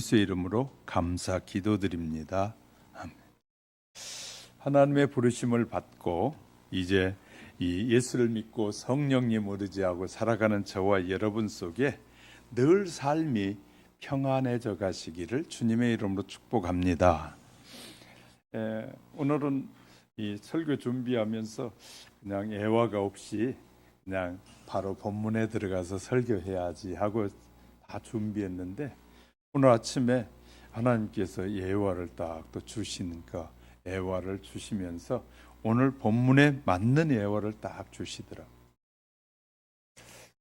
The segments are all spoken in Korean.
예수의 이름으로 감사 기도드립니다. 아멘. 하나님의 부르심을 받고 이제 이 예수를 믿고 성령님 의지하고 살아가는 저와 여러분 속에 늘 삶이 평안해져 가시기를 주님의 이름으로 축복합니다. 오늘은 이 설교 준비하면서 그냥 애화가 없이 그냥 바로 본문에 들어가서 설교해야지 하고 다 준비했는데 오늘 아침에 하나님께서 예화를 딱 또 주시니까 예화를 주시면서 오늘 본문에 맞는 예화를 딱 주시더라고요.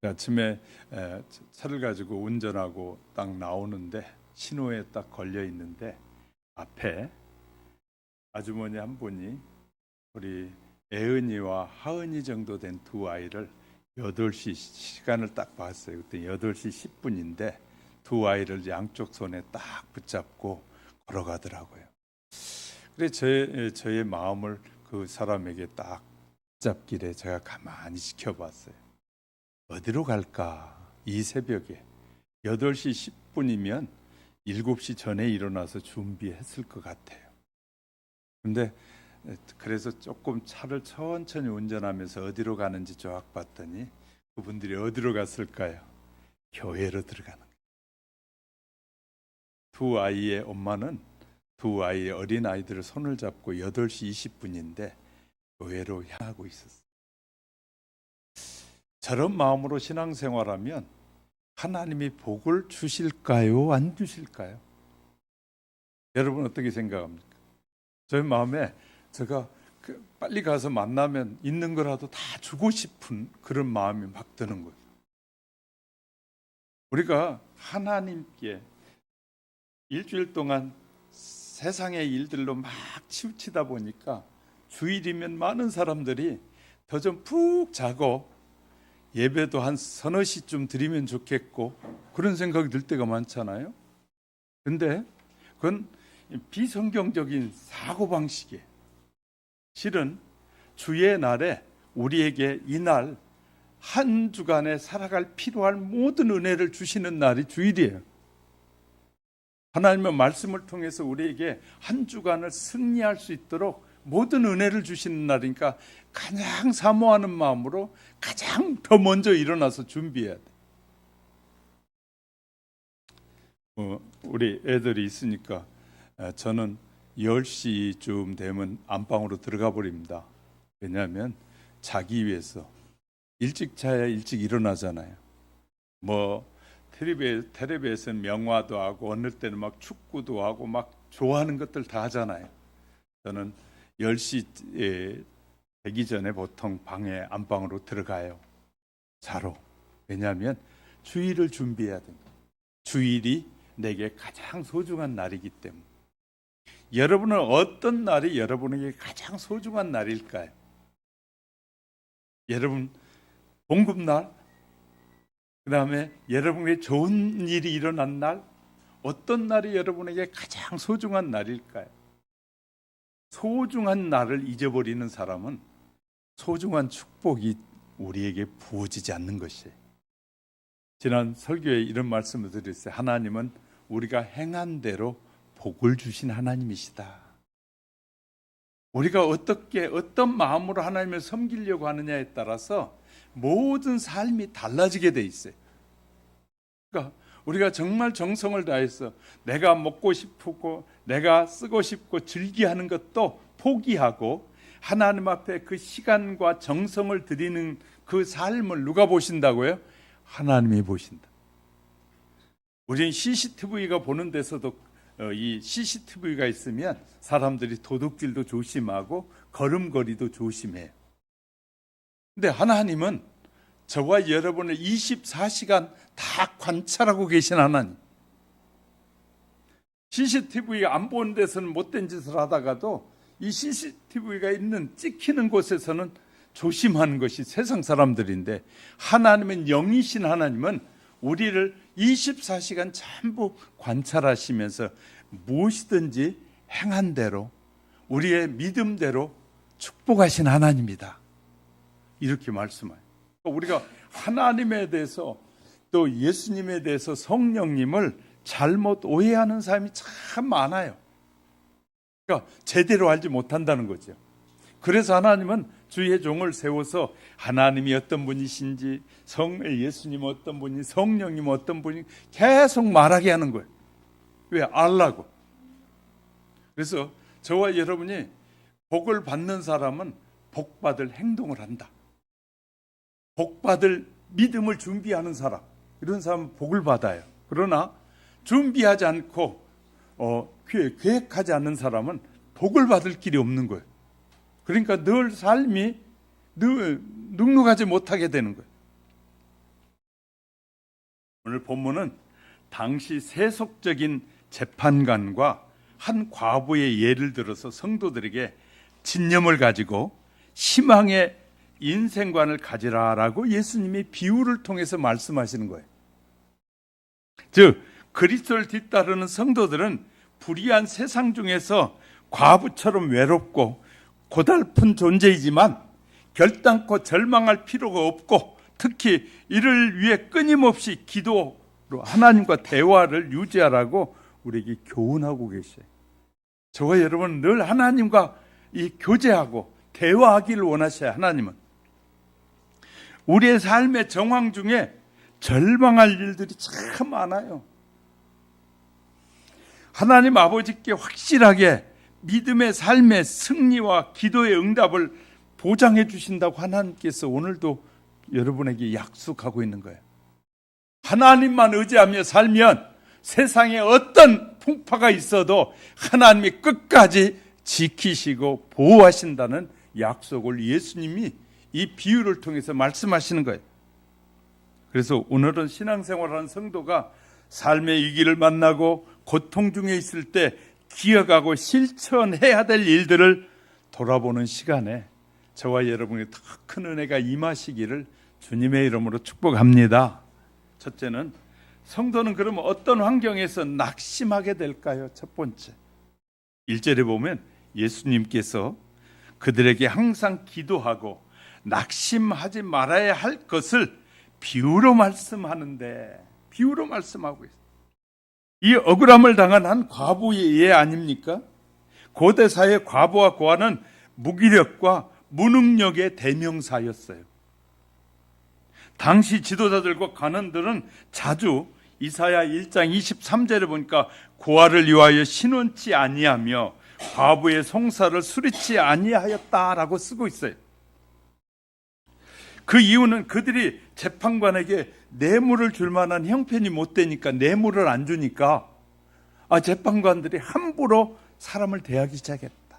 아침에 차를 가지고 운전하고 딱 나오는데 신호에 딱 걸려 있는데 앞에 아주머니 한 분이 우리 애은이와 하은이 정도 된 두 아이를 8시 시간을 딱 봤어요. 그때 8시 10분인데 두 아이를 양쪽 손에 딱 붙잡고 걸어가더라고요. 그래서 저의 마음을 그 사람에게 딱 붙잡길에 제가 가만히 지켜봤어요. 어디로 갈까? 이 새벽에 8시 10분이면 7시 전에 일어나서 준비했을 것 같아요. 근데 그래서 조금 차를 천천히 운전하면서 어디로 가는지 쫙 봤더니 그분들이 어디로 갔을까요? 교회로 들어가는 거예요. 두 아이의 엄마는 두 아이의 어린 아이들을 손을 잡고 8시 20분인데 교회로 향하고 있었어요. 저런 마음으로 신앙생활하면 하나님이 복을 주실까요? 안 주실까요? 여러분 어떻게 생각합니까? 저희 마음에 제가 빨리 가서 만나면 있는 거라도 다 주고 싶은 그런 마음이 막 드는 거예요. 우리가 하나님께 일주일 동안 세상의 일들로 막 치우치다 보니까 주일이면 많은 사람들이 더 좀 푹 자고 예배도 한 서너 시쯤 드리면 좋겠고 그런 생각이 들 때가 많잖아요. 근데 그건 비성경적인 사고방식이에요. 실은 주의 날에 우리에게 이 날 한 주간에 살아갈 필요할 모든 은혜를 주시는 날이 주일이에요. 하나님의 말씀을 통해서 우리에게 한 주간을 승리할 수 있도록 모든 은혜를 주시는 날이니까 가장 사모하는 마음으로 가장 더 먼저 일어나서 준비해야 돼. 우리 애들이 있으니까 저는 10시쯤 되면 안방으로 들어가 버립니다. 왜냐하면 자기 위해서 일찍 자야 일찍 일어나잖아요. 텔레비에서는 명화도 하고 어느 때는 막 축구도 하고 막 좋아하는 것들 다 하잖아요. 저는 10시 되기 전에 보통 안방으로 들어가요. 자러. 왜냐하면 주일을 준비해야 됩니다. 주일이 내게 가장 소중한 날이기 때문에. 여러분은 어떤 날이 여러분에게 가장 소중한 날일까요? 여러분 봉급날? 그 다음에 여러분에게 좋은 일이 일어난 날? 어떤 날이 여러분에게 가장 소중한 날일까요? 소중한 날을 잊어버리는 사람은 소중한 축복이 우리에게 부어지지 않는 것이에요. 지난 설교에 이런 말씀을 드렸어요. 하나님은 우리가 행한 대로 복을 주신 하나님이시다. 우리가 어떤 마음으로 하나님을 섬기려고 하느냐에 따라서 모든 삶이 달라지게 돼 있어요. 그러니까 우리가 정말 정성을 다해서 내가 먹고 싶고 내가 쓰고 싶고 즐기하는 것도 포기하고 하나님 앞에 그 시간과 정성을 드리는 그 삶을 누가 보신다고요? 하나님이 보신다. 우리는 CCTV가 보는 데서도 이 CCTV가 있으면 사람들이 도둑질도 조심하고 걸음걸이도 조심해요. 근데 하나님은 저와 여러분을 24시간 다 관찰하고 계신 하나님. CCTV가 안 보는 데서는 못된 짓을 하다가도 이 CCTV가 있는 찍히는 곳에서는 조심하는 것이 세상 사람들인데 하나님은 영이신 하나님은 우리를 24시간 전부 관찰하시면서 무엇이든지 행한 대로 우리의 믿음대로 축복하신 하나님이다. 이렇게 말씀해요. 우리가 하나님에 대해서 또 예수님에 대해서 성령님을 잘못 오해하는 사람이 참 많아요. 그러니까 제대로 알지 못한다는 거죠. 그래서 하나님은 주의 종을 세워서 하나님이 어떤 분이신지, 예수님 어떤 분이, 성령님 어떤 분이 계속 말하게 하는 거예요. 왜? 알라고. 그래서 저와 여러분이 복을 받는 사람은 복받을 행동을 한다. 복받을 믿음을 준비하는 사람, 이런 사람은 복을 받아요. 그러나 준비하지 않고 계획하지 않는 사람은 복을 받을 길이 없는 거예요. 그러니까 늘 삶이 눅눅하지 못하게 되는 거예요. 오늘 본문은 당시 세속적인 재판관과 한 과부의 예를 들어서 성도들에게 진념을 가지고 희망의 인생관을 가지라라고 예수님이 비유를 통해서 말씀하시는 거예요. 즉 그리스도를 뒤따르는 성도들은 불의한 세상 중에서 과부처럼 외롭고 고달픈 존재이지만 결단코 절망할 필요가 없고, 특히 이를 위해 끊임없이 기도로 하나님과 대화를 유지하라고 우리에게 교훈하고 계셔요. 저와 여러분은 늘 하나님과 이 교제하고 대화하기를 원하셔요. 하나님은 우리의 삶의 정황 중에 절망할 일들이 참 많아요. 하나님 아버지께 확실하게 믿음의 삶의 승리와 기도의 응답을 보장해 주신다고 하나님께서 오늘도 여러분에게 약속하고 있는 거예요. 하나님만 의지하며 살면 세상에 어떤 풍파가 있어도 하나님이 끝까지 지키시고 보호하신다는 약속을 예수님이 이 비유를 통해서 말씀하시는 거예요. 그래서 오늘은 신앙생활하는 성도가 삶의 위기를 만나고 고통 중에 있을 때 기억하고 실천해야 될 일들을 돌아보는 시간에 저와 여러분의 더 큰 은혜가 임하시기를 주님의 이름으로 축복합니다. 첫째는, 성도는 그러면 어떤 환경에서 낙심하게 될까요? 첫 번째, 1절에 보면 예수님께서 그들에게 항상 기도하고 낙심하지 말아야 할 것을 비유로 말씀하는데, 비유로 말씀하고 있어요. 이 억울함을 당한 한 과부의 예 아닙니까? 고대 사회 과부와 고아는 무기력과 무능력의 대명사였어요. 당시 지도자들과 관원들은 자주 이사야 1장 23절에 보니까 고아를 위하여 신원치 아니하며 과부의 송사를 수리치 아니하였다라고 쓰고 있어요. 그 이유는 그들이 재판관에게 뇌물을 줄 만한 형편이 못 되니까, 뇌물을 안 주니까 재판관들이 함부로 사람을 대하기 시작했다.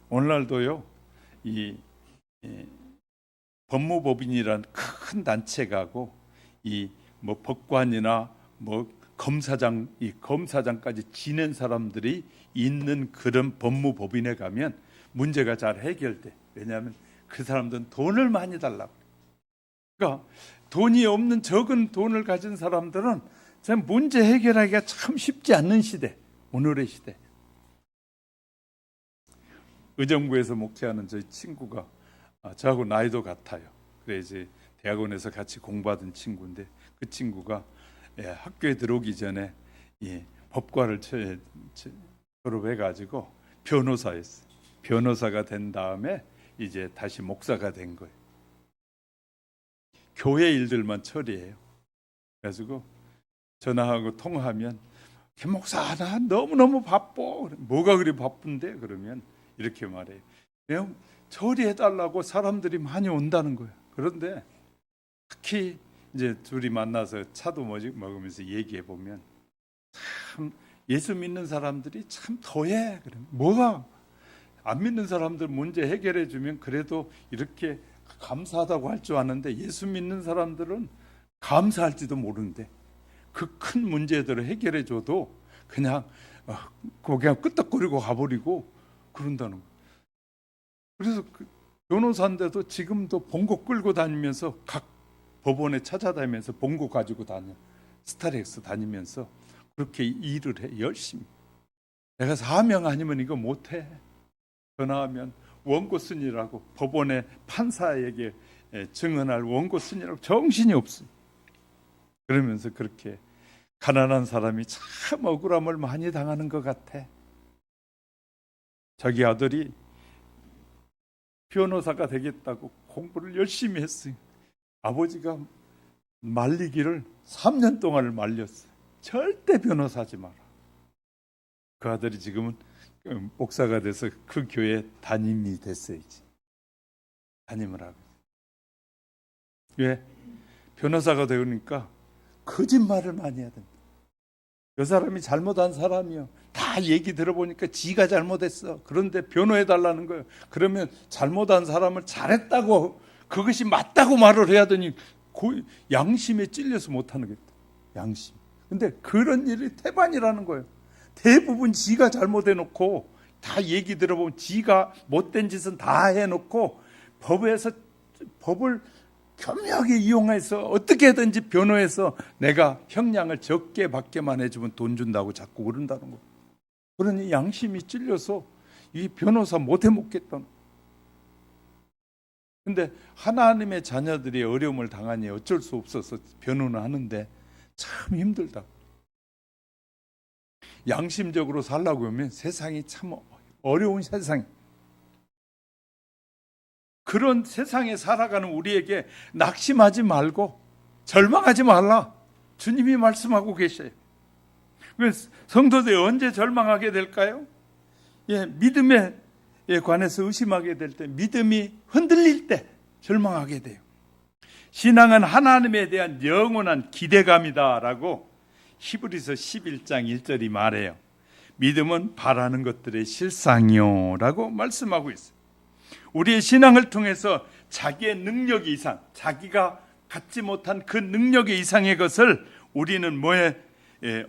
오늘날도요, 이 법무법인이라는 큰 단체가고 이 법관이나 검사장까지 지낸 사람들이 있는 그런 법무법인에 가면 문제가 잘 해결돼. 왜냐하면 그 사람들은 돈을 많이 달라고. 그러니까 돈이 없는 적은 돈을 가진 사람들은 참 문제 해결하기가 참 쉽지 않는 시대, 오늘의 시대. 의정부에서 목회하는 저희 친구가 저하고 나이도 같아요. 그래 이제 대학원에서 같이 공부하던 친구인데, 그 친구가 학교에 들어오기 전에 법과를 졸업해가지고 변호사였어요. 변호사가 된 다음에 이제 다시 목사가 된 거예요. 교회 일들만 처리해요. 그래가지고 전화하고 통화하면, 김 목사 나 너무너무 바빠. 뭐가 그리 바쁜데? 그러면 이렇게 말해요. 그냥 처리해달라고 사람들이 많이 온다는 거예요. 그런데 특히 이제 둘이 만나서 차도 먹으면서 얘기해 보면, 참 예수 믿는 사람들이 참 더해. 뭐가 안 믿는 사람들 문제 해결해 주면 그래도 이렇게 감사하다고 할 줄 아는데, 예수 믿는 사람들은 감사할지도 모르는데 그 큰 문제들을 해결해 줘도 그냥 끄떡거리고 가버리고 그런다는 거예요. 그래서 그 변호사인데도 지금도 봉고 끌고 다니면서 각 법원에 찾아다니면서 봉고 가지고 다녀, 스타렉스 다니면서 그렇게 일을 해, 열심히. 내가 사명 아니면 이거 못해. 전화하면 원고 쓴이라고, 법원의 판사에게 증언할 원고 쓴이라고 정신이 없어요. 그러면서 그렇게 가난한 사람이 참 억울함을 많이 당하는 것 같아. 자기 아들이 변호사가 되겠다고 공부를 열심히 했어요. 아버지가 말리기를 3년 동안을 말렸어요. 절대 변호사하지 마라. 그 아들이 지금은 목사가 돼서 그 교회 담임이 됐어요. 담임을 하고. 왜? 변호사가 되니까 거짓말을 많이 해야 된다. 그 사람이 잘못한 사람이요. 다 얘기 들어보니까 지가 잘못했어. 그런데 변호해달라는 거예요. 그러면 잘못한 사람을 잘했다고, 그것이 맞다고 말을 해야 되니 양심에 찔려서 못하는 거다. 양심. 근데 그런 일이 태반이라는 거예요. 대부분 지가 잘못해놓고 다 얘기 들어보면 지가 못된 짓은 다 해놓고 법을 교묘하게 이용해서 어떻게든지 변호해서 내가 형량을 적게 받게만 해주면 돈 준다고 자꾸 그런다는 거예요. 그러니 양심이 찔려서 이 변호사 못 해먹겠다는. 근데 하나님의 자녀들이 어려움을 당하니 어쩔 수 없어서 변호는 하는데 참 힘들다. 양심적으로 살라고 하면 세상이 참 어려운 세상. 그런 세상에 살아가는 우리에게 낙심하지 말고 절망하지 말라. 주님이 말씀하고 계셔요. 성도들이 언제 절망하게 될까요? 믿음에 관해서 의심하게 될 때, 믿음이 흔들릴 때 절망하게 돼요. 신앙은 하나님에 대한 영원한 기대감이다라고 히브리서 11장 1절이 말해요. 믿음은 바라는 것들의 실상이요 라고 말씀하고 있어요. 우리의 신앙을 통해서 자기의 능력 이상, 자기가 갖지 못한 그 능력 이상의 것을 우리는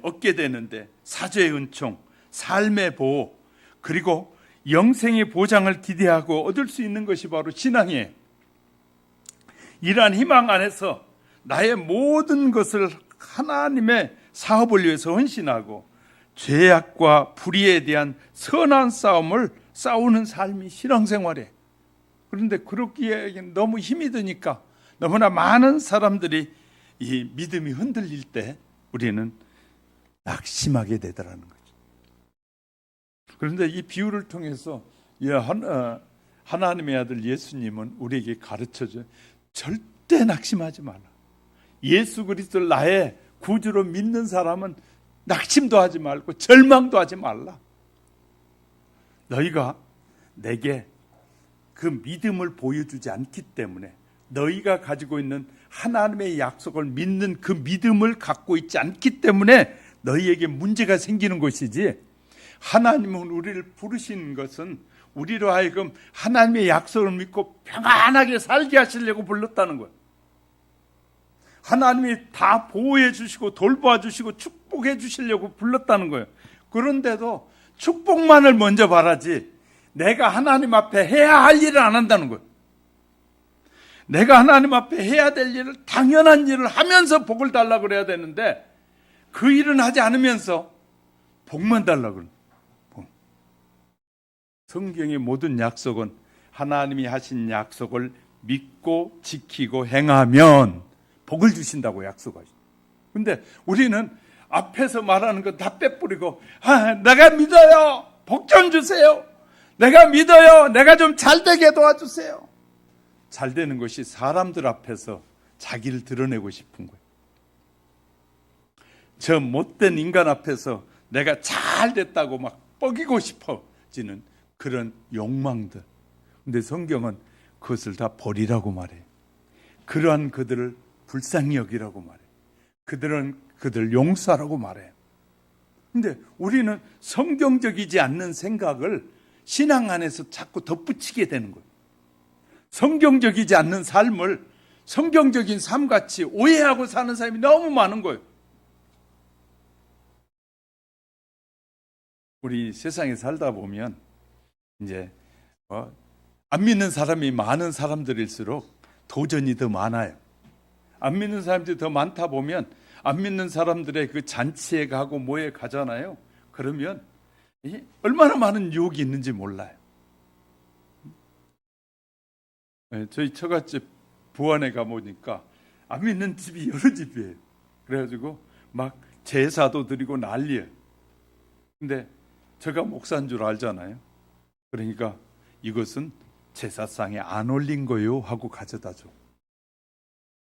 얻게 되는데, 사죄의 은총, 삶의 보호, 그리고 영생의 보장을 기대하고 얻을 수 있는 것이 바로 신앙이에요. 이러한 희망 안에서 나의 모든 것을 하나님의 사업을 위해서 헌신하고 죄악과 불의에 대한 선한 싸움을 싸우는 삶이 신앙생활이에요. 그런데 그렇기에 너무 힘이 드니까 너무나 많은 사람들이 이 믿음이 흔들릴 때 우리는 낙심하게 되더라는 거죠. 그런데 이 비유를 통해서 하나님의 아들 예수님은 우리에게 가르쳐줘요. 절대 낙심하지 말라. 예수 그리스도를 나의 구주로 믿는 사람은 낙심도 하지 말고 절망도 하지 말라. 너희가 내게 그 믿음을 보여주지 않기 때문에, 너희가 가지고 있는 하나님의 약속을 믿는 그 믿음을 갖고 있지 않기 때문에 너희에게 문제가 생기는 것이지, 하나님은 우리를 부르신 것은 우리로 하여금 하나님의 약속을 믿고 평안하게 살게 하시려고 불렀다는 거예요. 하나님이 다 보호해 주시고 돌보아 주시고 축복해 주시려고 불렀다는 거예요. 그런데도 축복만을 먼저 바라지 내가 하나님 앞에 해야 할 일을 안 한다는 거예요. 내가 하나님 앞에 해야 될 일을, 당연한 일을 하면서 복을 달라고 그래야 되는데 그 일은 하지 않으면서 복만 달라고 그래요. 성경의 모든 약속은 하나님이 하신 약속을 믿고 지키고 행하면 복을 주신다고 약속하죠. 근데 우리는 앞에서 말하는 거 다 빼뿌리고, 내가 믿어요, 복 좀 주세요, 내가 믿어요, 내가 좀 잘되게 도와주세요. 잘되는 것이 사람들 앞에서 자기를 드러내고 싶은 거예요. 저 못된 인간 앞에서 내가 잘됐다고 막 뻐기고 싶어지는 그런 욕망들. 근데 성경은 그것을 다 버리라고 말해요. 그러한 그들을 불쌍히 여기라고 말해요. 그들 용서하라고 말해요. 근데 우리는 성경적이지 않는 생각을 신앙 안에서 자꾸 덧붙이게 되는 거예요. 성경적이지 않는 삶을 성경적인 삶같이 오해하고 사는 사람이 너무 많은 거예요. 우리 세상에 살다 보면 이제 안 믿는 사람이 많은 사람들일수록 도전이 더 많아요. 안 믿는 사람들이 더 많다 보면 안 믿는 사람들의 그 잔치에 가고 뭐에 가잖아요. 그러면 얼마나 많은 유혹이 있는지 몰라요. 저희 처갓집 부안에 가보니까 안 믿는 집이 여러 집이에요. 그래가지고 막 제사도 드리고 난리예요. 근데 제가 목사인 줄 알잖아요. 그러니까 이것은 제사상에 안 올린 거요 하고 가져다 줘.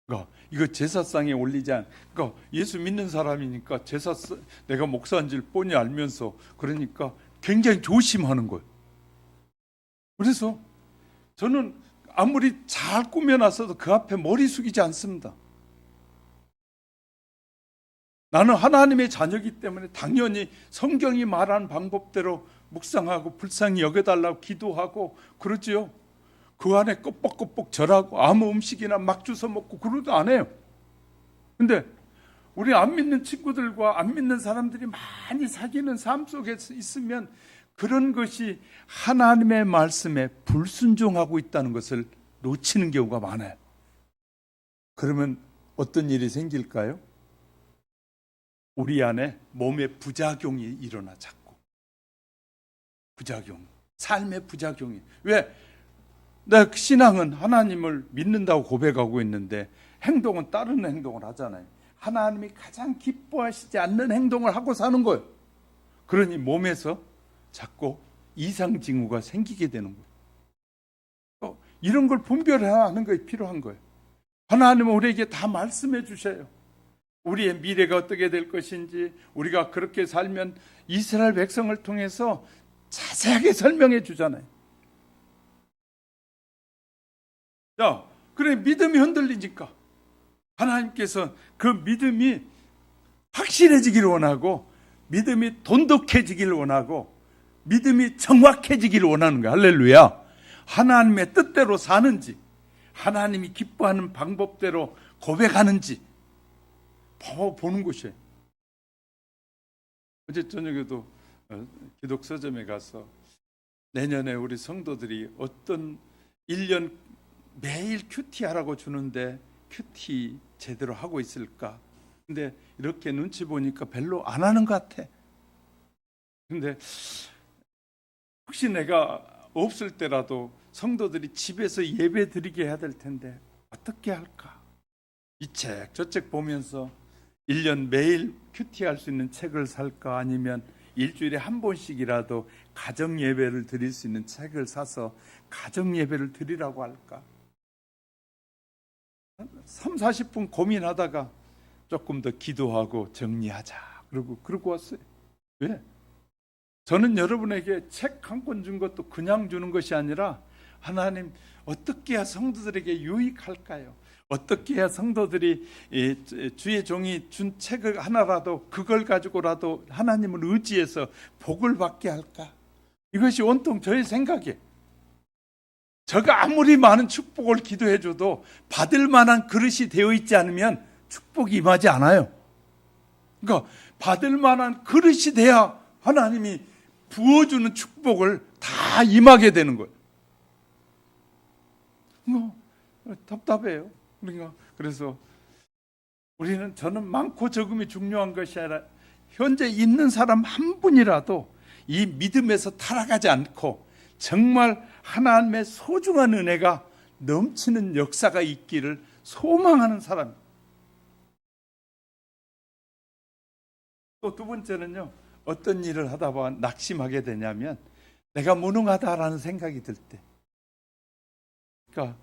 그러니까 이거 제사상에 올리지 않. 그러니까 예수 믿는 사람이니까 내가 목사인 줄 뻔히 알면서 그러니까 굉장히 조심하는 거예요. 그래서 저는 아무리 잘 꾸며놨어도 그 앞에 머리 숙이지 않습니다. 나는 하나님의 자녀이기 때문에 당연히 성경이 말한 방법대로 묵상하고 불쌍히 여겨달라고 기도하고 그러지요. 그 안에 껍벅껍벅 절하고 아무 음식이나 막 주워 먹고 그러도 안 해요. 근데 우리 안 믿는 친구들과 안 믿는 사람들이 많이 사귀는 삶 속에 있으면 그런 것이 하나님의 말씀에 불순종하고 있다는 것을 놓치는 경우가 많아요. 그러면 어떤 일이 생길까요? 우리 안에 몸의 부작용이 일어나 자꾸. 부작용. 삶의 부작용이. 왜? 내 신앙은 하나님을 믿는다고 고백하고 있는데 행동은 다른 행동을 하잖아요. 하나님이 가장 기뻐하시지 않는 행동을 하고 사는 거예요. 그러니 몸에서 자꾸 이상 징후가 생기게 되는 거예요. 이런 걸 분별하는 것이 필요한 거예요. 하나님은 우리에게 다 말씀해 주셔요. 우리의 미래가 어떻게 될 것인지, 우리가 그렇게 살면 이스라엘 백성을 통해서 자세하게 설명해 주잖아요. 자, 그래 믿음이 흔들리니까 하나님께서 그 믿음이 확실해지기를 원하고, 믿음이 돈독해지기를 원하고, 믿음이 정확해지기를 원하는 거야. 할렐루야. 하나님의 뜻대로 사는지, 하나님이 기뻐하는 방법대로 고백하는지 보는 것이에요. 어제 저녁에도 기독 서점에 가서 내년에 우리 성도들이 어떤 1년 매일 큐티하라고 주는데 큐티 제대로 하고 있을까? 근데 이렇게 눈치 보니까 별로 안 하는 것 같아. 근데 혹시 내가 없을 때라도 성도들이 집에서 예배 드리게 해야 될 텐데 어떻게 할까? 이 책, 저 책 보면서 1년 매일 큐티할 수 있는 책을 살까? 아니면 일주일에 한 번씩이라도 가정 예배를 드릴 수 있는 책을 사서 가정 예배를 드리라고 할까? 3, 40분 고민하다가 조금 더 기도하고 정리하자. 그러고 왔어요. 왜? 저는 여러분에게 책 한 권 준 것도 그냥 주는 것이 아니라 하나님 어떻게 해야 성도들에게 유익할까요? 어떻게 해야 성도들이 주의 종이 준 책을 하나라도 그걸 가지고라도 하나님을 의지해서 복을 받게 할까? 이것이 온통 저의 생각이에요. 제가 아무리 많은 축복을 기도해줘도 받을 만한 그릇이 되어 있지 않으면 축복이 임하지 않아요. 그러니까 받을 만한 그릇이 돼야 하나님이 부어주는 축복을 다 임하게 되는 거예요. 답답해요. 그러니까 그래서 저는 많고 적음이 중요한 것이 아니라 현재 있는 사람 한 분이라도 이 믿음에서 타락하지 않고 정말 하나님의 소중한 은혜가 넘치는 역사가 있기를 소망하는 사람. 또 두 번째는요, 어떤 일을 하다 보면 낙심하게 되냐면 내가 무능하다라는 생각이 들 때. 그러니까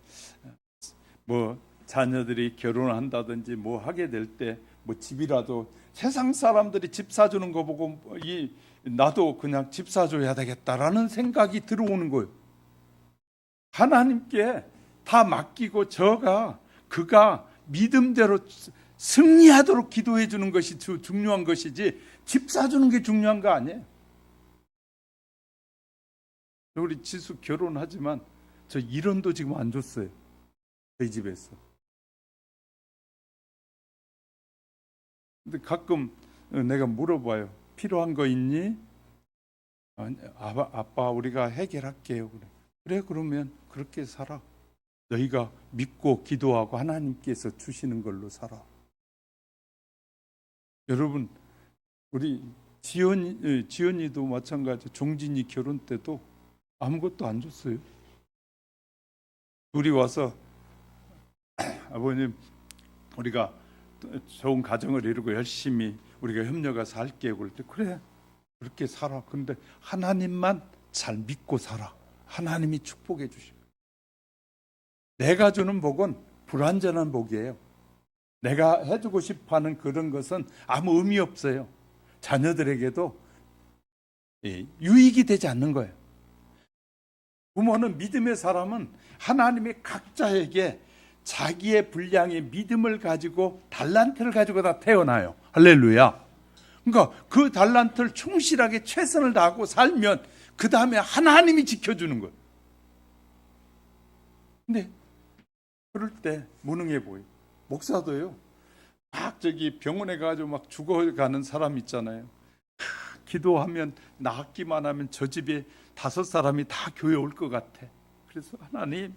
뭐 자녀들이 결혼을 한다든지 뭐 하게 될 때 뭐 집이라도 세상 사람들이 집 사주는 거 보고 나도 그냥 집 사줘야 되겠다라는 생각이 들어오는 거예요. 하나님께 다 맡기고 그가 믿음대로 승리하도록 기도해 주는 것이 중요한 것이지 집 사주는 게 중요한 거 아니에요. 우리 지수 결혼하지만 저 1원도 지금 안 줬어요. 저희 집에서. 근데 가끔 내가 물어봐요. 필요한 거 있니? 아빠 우리가 해결할게요. 그래 그러면 그렇게 살아. 너희가 믿고 기도하고 하나님께서 주시는 걸로 살아. 여러분 우리 지연이도 마찬가지. 종진이 결혼 때도 아무것도 안 줬어요. 둘이 와서 아버님 우리가 좋은 가정을 이루고 열심히 우리가 협력해서 할게. 그럴 때 그래, 그렇게 살아. 근데 하나님만 잘 믿고 살아. 하나님이 축복해 주시고. 내가 주는 복은 불완전한 복이에요. 내가 해주고 싶어하는 그런 것은 아무 의미 없어요. 자녀들에게도 유익이 되지 않는 거예요. 부모는 믿음의 사람은 하나님이 각자에게 자기의 분량의 믿음을 가지고 달란트를 가지고 다 태어나요. 할렐루야. 그러니까 그 달란트를 충실하게 최선을 다하고 살면 그 다음에 하나님이 지켜주는 거예요. 근데 그럴 때 무능해 보여요. 목사도요. 막 저기 병원에 가가지고 막 죽어가는 사람 있잖아요. 기도하면 낫기만 하면 저 집에 5사람이 다 교회 올 것 같아. 그래서 하나님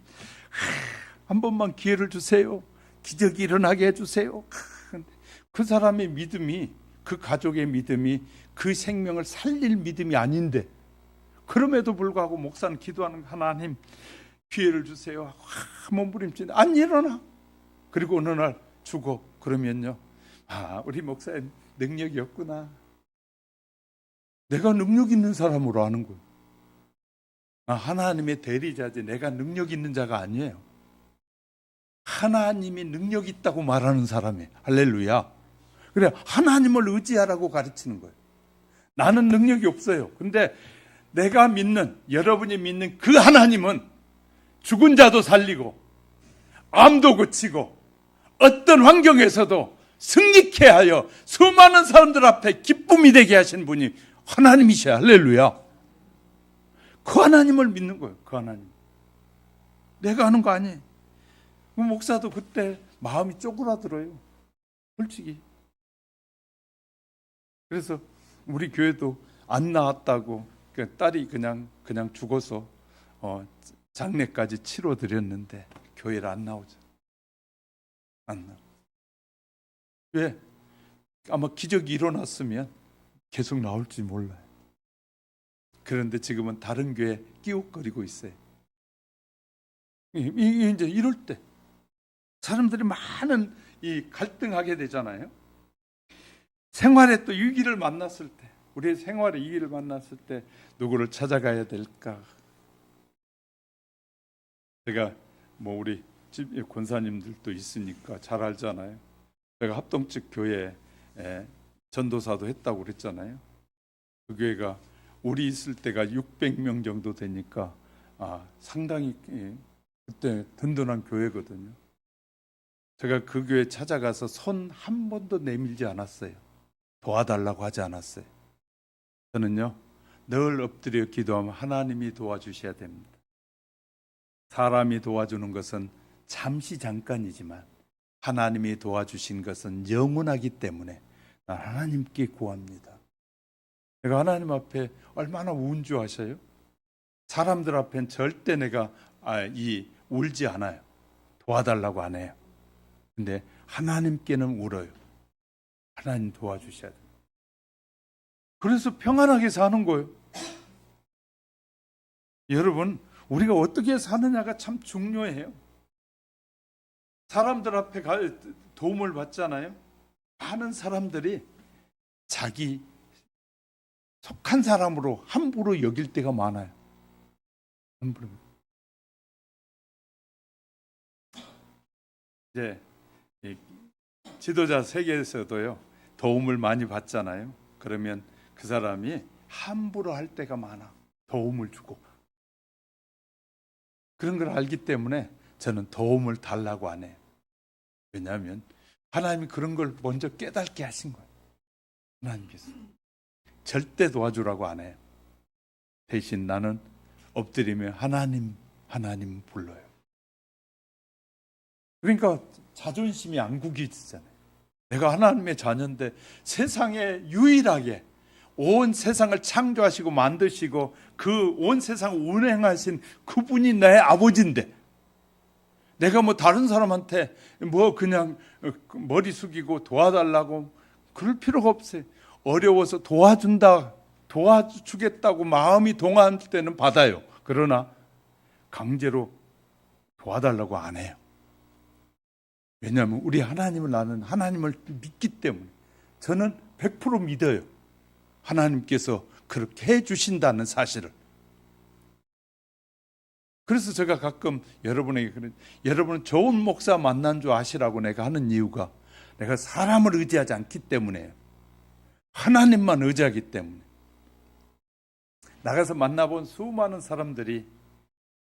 한 번만 기회를 주세요. 기적이 일어나게 해주세요. 그 사람의 믿음이, 그 가족의 믿음이 그 생명을 살릴 믿음이 아닌데, 그럼에도 불구하고 목사는 기도하는, 하나님 기회를 주세요. 몸부림치는데 안 일어나. 그리고 어느 날 죽어. 그러면요, 우리 목사의 능력이 없구나. 내가 능력 있는 사람으로 아는 거예요. 하나님의 대리자지 내가 능력 있는 자가 아니에요. 하나님이 능력 있다고 말하는 사람이에요. 할렐루야. 그래, 하나님을 의지하라고 가르치는 거예요. 나는 능력이 없어요. 근데 내가 믿는, 여러분이 믿는 그 하나님은 죽은 자도 살리고 암도 고치고 어떤 환경에서도 승리케 하여 수많은 사람들 앞에 기쁨이 되게 하신 분이 하나님이셔. 할렐루야. 그 하나님을 믿는 거예요. 그 하나님. 내가 하는 거 아니에요. 목사도 그때 마음이 쪼그라들어요. 솔직히. 그래서 우리 교회도 안 나왔다고 딸이 그냥 죽어서 장례까지 치러드렸는데 교회를 안 나오죠. 안 나와. 왜? 아마 기적이 일어났으면 계속 나올지 몰라요. 그런데 지금은 다른 교회에 끼웃거리고 있어요. 이제 이럴 때 사람들이 많은 이 갈등하게 되잖아요. 생활에 또 위기를 만났을 때, 우리의 생활에 위기를 만났을 때 누구를 찾아가야 될까? 제가 우리 집 권사님들도 있으니까 잘 알잖아요. 제가 합동측 교회에 전도사도 했다고 그랬잖아요. 그 교회가 우리 있을 때가 600명 정도 되니까 상당히 그때 든든한 교회거든요. 제가 그 교회 찾아가서 손 한 번도 내밀지 않았어요. 도와달라고 하지 않았어요. 저는요, 늘 엎드려 기도하면 하나님이 도와주셔야 됩니다. 사람이 도와주는 것은 잠시 잠깐이지만 하나님이 도와주신 것은 영원하기 때문에 난 하나님께 구합니다. 내가 하나님 앞에 얼마나 운주하셔요? 사람들 앞엔 절대 내가 울지 않아요. 도와달라고 안 해요. 근데 하나님께는 울어요. 하나님 도와주셔야 돼요. 그래서 평안하게 사는 거예요. 여러분, 우리가 어떻게 사느냐가 참 중요해요. 사람들 앞에 도움을 받잖아요. 많은 사람들이 자기 속한 사람으로 함부로 여길 때가 많아요. 함부로. 이제 지도자 세계에서도요, 도움을 많이 받잖아요. 그러면 그 사람이 함부로 할 때가 많아. 도움을 주고. 그런 걸 알기 때문에 저는 도움을 달라고 안 해요. 왜냐하면 하나님이 그런 걸 먼저 깨닫게 하신 거예요. 하나님께서 절대 도와주라고 안 해요. 대신 나는 엎드리며 하나님 불러요. 그러니까 자존심이 안 구겨지잖아요. 내가 하나님의 자녀인데 세상에 유일하게 온 세상을 창조하시고 만드시고 그 온 세상을 운행하신 그분이 내 아버지인데 내가 다른 사람한테 그냥 머리 숙이고 도와달라고 그럴 필요가 없어요. 어려워서 도와주겠다고 마음이 동할 때는 받아요. 그러나 강제로 도와달라고 안 해요. 왜냐하면 우리 하나님을 아는 하나님을 믿기 때문에 저는 100% 믿어요. 하나님께서 그렇게 해주신다는 사실을. 그래서 제가 가끔 여러분에게 여러분은 좋은 목사 만난 줄 아시라고 내가 하는 이유가 내가 사람을 의지하지 않기 때문에요. 하나님만 의지하기 때문에. 나가서 만나본 수많은 사람들이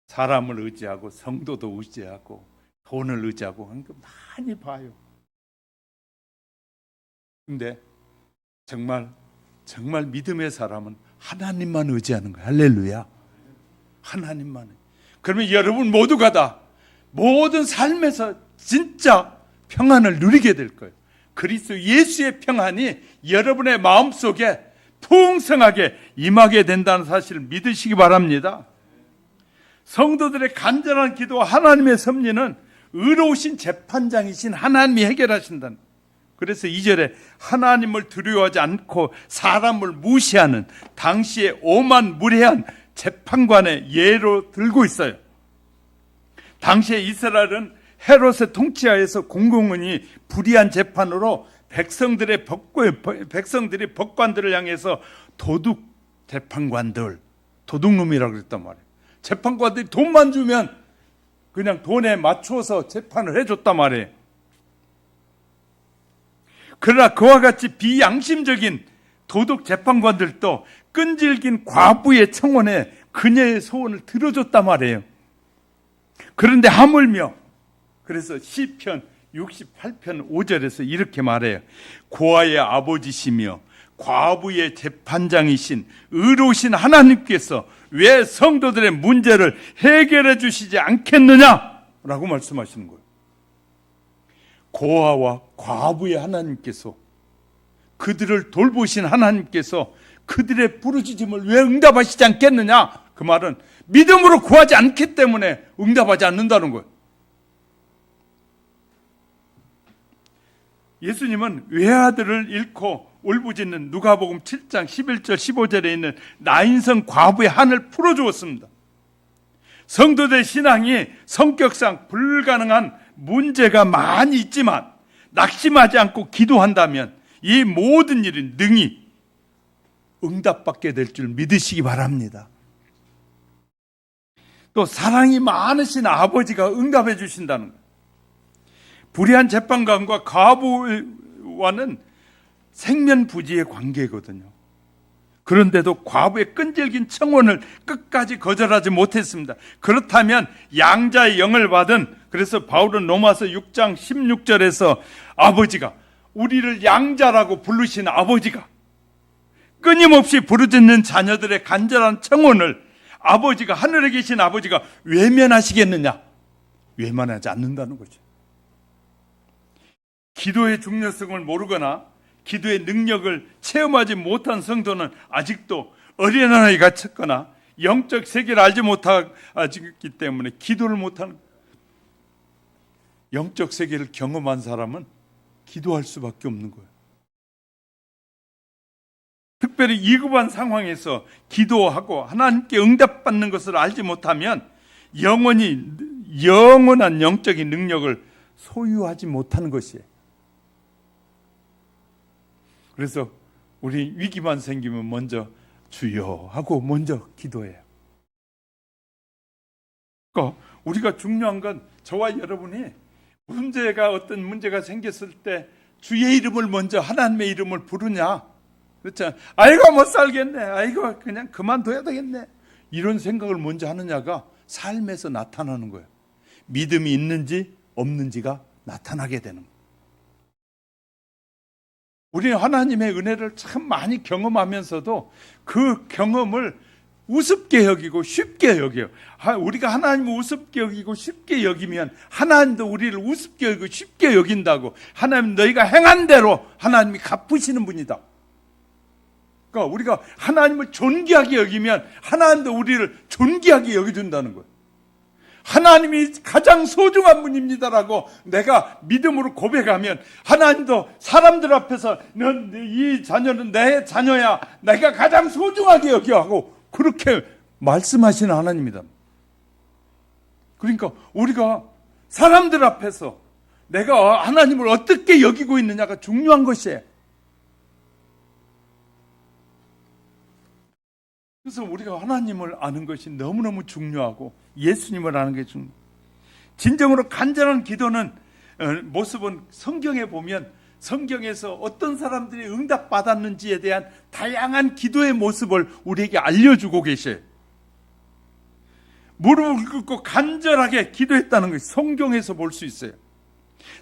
사람을 의지하고 성도도 의지하고 돈을 의지하고 하는 거 많이 봐요. 근데 정말 믿음의 사람은 하나님만 의지하는 거예요. 할렐루야. 하나님만. 그러면 여러분 모두가 다 모든 삶에서 진짜 평안을 누리게 될 거예요. 그리스도 예수의 평안이 여러분의 마음속에 풍성하게 임하게 된다는 사실을 믿으시기 바랍니다. 성도들의 간절한 기도와 하나님의 섭리는 의로우신 재판장이신 하나님이 해결하신다는. 그래서 2절에 하나님을 두려워하지 않고 사람을 무시하는 당시의 오만 무례한 재판관의 예로 들고 있어요. 당시에 이스라엘은 헤롯의 통치하에서 공공연히 불의한 재판으로 백성들이 법관들을 향해서 도둑 재판관들, 도둑놈이라고 그랬단 말이에요. 재판관들이 돈만 주면 그냥 돈에 맞춰서 재판을 해줬단 말이에요. 그러나 그와 같이 비양심적인 도둑 재판관들도 끈질긴 과부의 청원에 그녀의 소원을 들어줬단 말이에요. 그런데 하물며 그래서 시편 68편 5절에서 이렇게 말해요. 고아의 아버지시며 과부의 재판장이신 의로우신 하나님께서 왜 성도들의 문제를 해결해 주시지 않겠느냐라고 말씀하시는 거예요. 고아와 과부의 하나님께서, 그들을 돌보신 하나님께서 그들의 부르짖음을 왜 응답하시지 않겠느냐? 그 말은 믿음으로 구하지 않기 때문에 응답하지 않는다는 거예요. 예수님은 외아들을 잃고 울부짖는 누가복음 7장 11절 15절에 있는 나인성 과부의 한을 풀어주었습니다. 성도들의 신앙이 성격상 불가능한 문제가 많이 있지만 낙심하지 않고 기도한다면 이 모든 일은 능히 응답받게 될 줄 믿으시기 바랍니다. 또 사랑이 많으신 아버지가 응답해 주신다는 거예요. 불의한 재판관과 과부와는 생면부지의 관계거든요. 그런데도 과부의 끈질긴 청원을 끝까지 거절하지 못했습니다. 그렇다면 양자의 영을 받은, 그래서 바울은 로마서 6장 16절에서 아버지가, 우리를 양자라고 부르신 아버지가 끊임없이 부르짖는 자녀들의 간절한 청원을 아버지가, 하늘에 계신 아버지가 외면하시겠느냐? 외면하지 않는다는 거죠. 기도의 중요성을 모르거나 기도의 능력을 체험하지 못한 성도는 아직도 어린아이 같았거나 영적 세계를 알지 못하기 때문에 기도를 못하는, 영적 세계를 경험한 사람은 기도할 수밖에 없는 거예요. 특별히 위급한 상황에서 기도하고 하나님께 응답받는 것을 알지 못하면 영원한 영적인 능력을 소유하지 못하는 것이에요. 그래서 우리 위기만 생기면 먼저 주여 하고 먼저 기도해요. 그러니까 우리가 중요한 건 저와 여러분이 어떤 문제가 생겼을 때 주의 이름을 먼저, 하나님의 이름을 부르냐? 그렇죠? 아이고 못 살겠네, 아이고 그냥 그만둬야 되겠네, 이런 생각을 먼저 하느냐가 삶에서 나타나는 거예요. 믿음이 있는지 없는지가 나타나게 되는 거예요. 우리는 하나님의 은혜를 참 많이 경험하면서도 그 경험을 우습게 여기고 쉽게 여겨요. 우리가 하나님을 우습게 여기고 쉽게 여기면 하나님도 우리를 우습게 여기고 쉽게 여긴다고. 하나님, 너희가 행한 대로 하나님이 갚으시는 분이다. 그러니까 우리가 하나님을 존귀하게 여기면 하나님도 우리를 존귀하게 여겨준다는 거예요. 하나님이 가장 소중한 분입니다라고 내가 믿음으로 고백하면 하나님도 사람들 앞에서 이 자녀는 내 자녀야, 내가 가장 소중하게 여겨 하고 그렇게 말씀하시는 하나님입니다. 그러니까 우리가 사람들 앞에서 내가 하나님을 어떻게 여기고 있느냐가 중요한 것이에요. 그래서 우리가 하나님을 아는 것이 너무너무 중요하고 예수님을 아는 게 중요해요. 진정으로 간절한 기도는 모습은 성경에 보면 성경에서 어떤 사람들이 응답받았는지에 대한 다양한 기도의 모습을 우리에게 알려주고 계셔요. 무릎을 꿇고 간절하게 기도했다는 것이 성경에서 볼 수 있어요.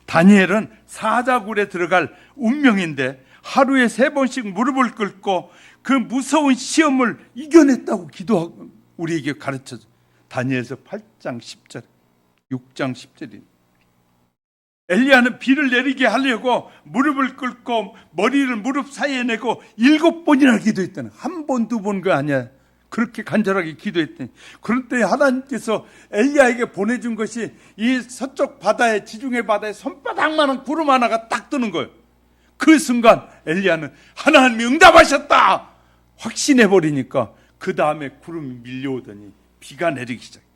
다니엘은 사자굴에 들어갈 운명인데 하루에 3번씩 무릎을 꿇고 그 무서운 시험을 이겨냈다고 기도하고 우리에게 가르쳐줘. 다니엘서 8장 10절, 6장 10절입니다. 엘리야는 비를 내리게 하려고 무릎을 꿇고 머리를 무릎 사이에 내고 7번이나 기도했다는, 한 번, 2번 그 아니야. 그렇게 간절하게 기도했더니, 그럴 때 하나님께서 엘리야에게 보내준 것이 이 서쪽 바다에, 지중해 바다에 손바닥만한 구름 하나가 딱 뜨는 거예요. 그 순간 엘리야는 하나님이 응답하셨다 확신해 버리니까 그 다음에 구름이 밀려오더니 비가 내리기 시작해요.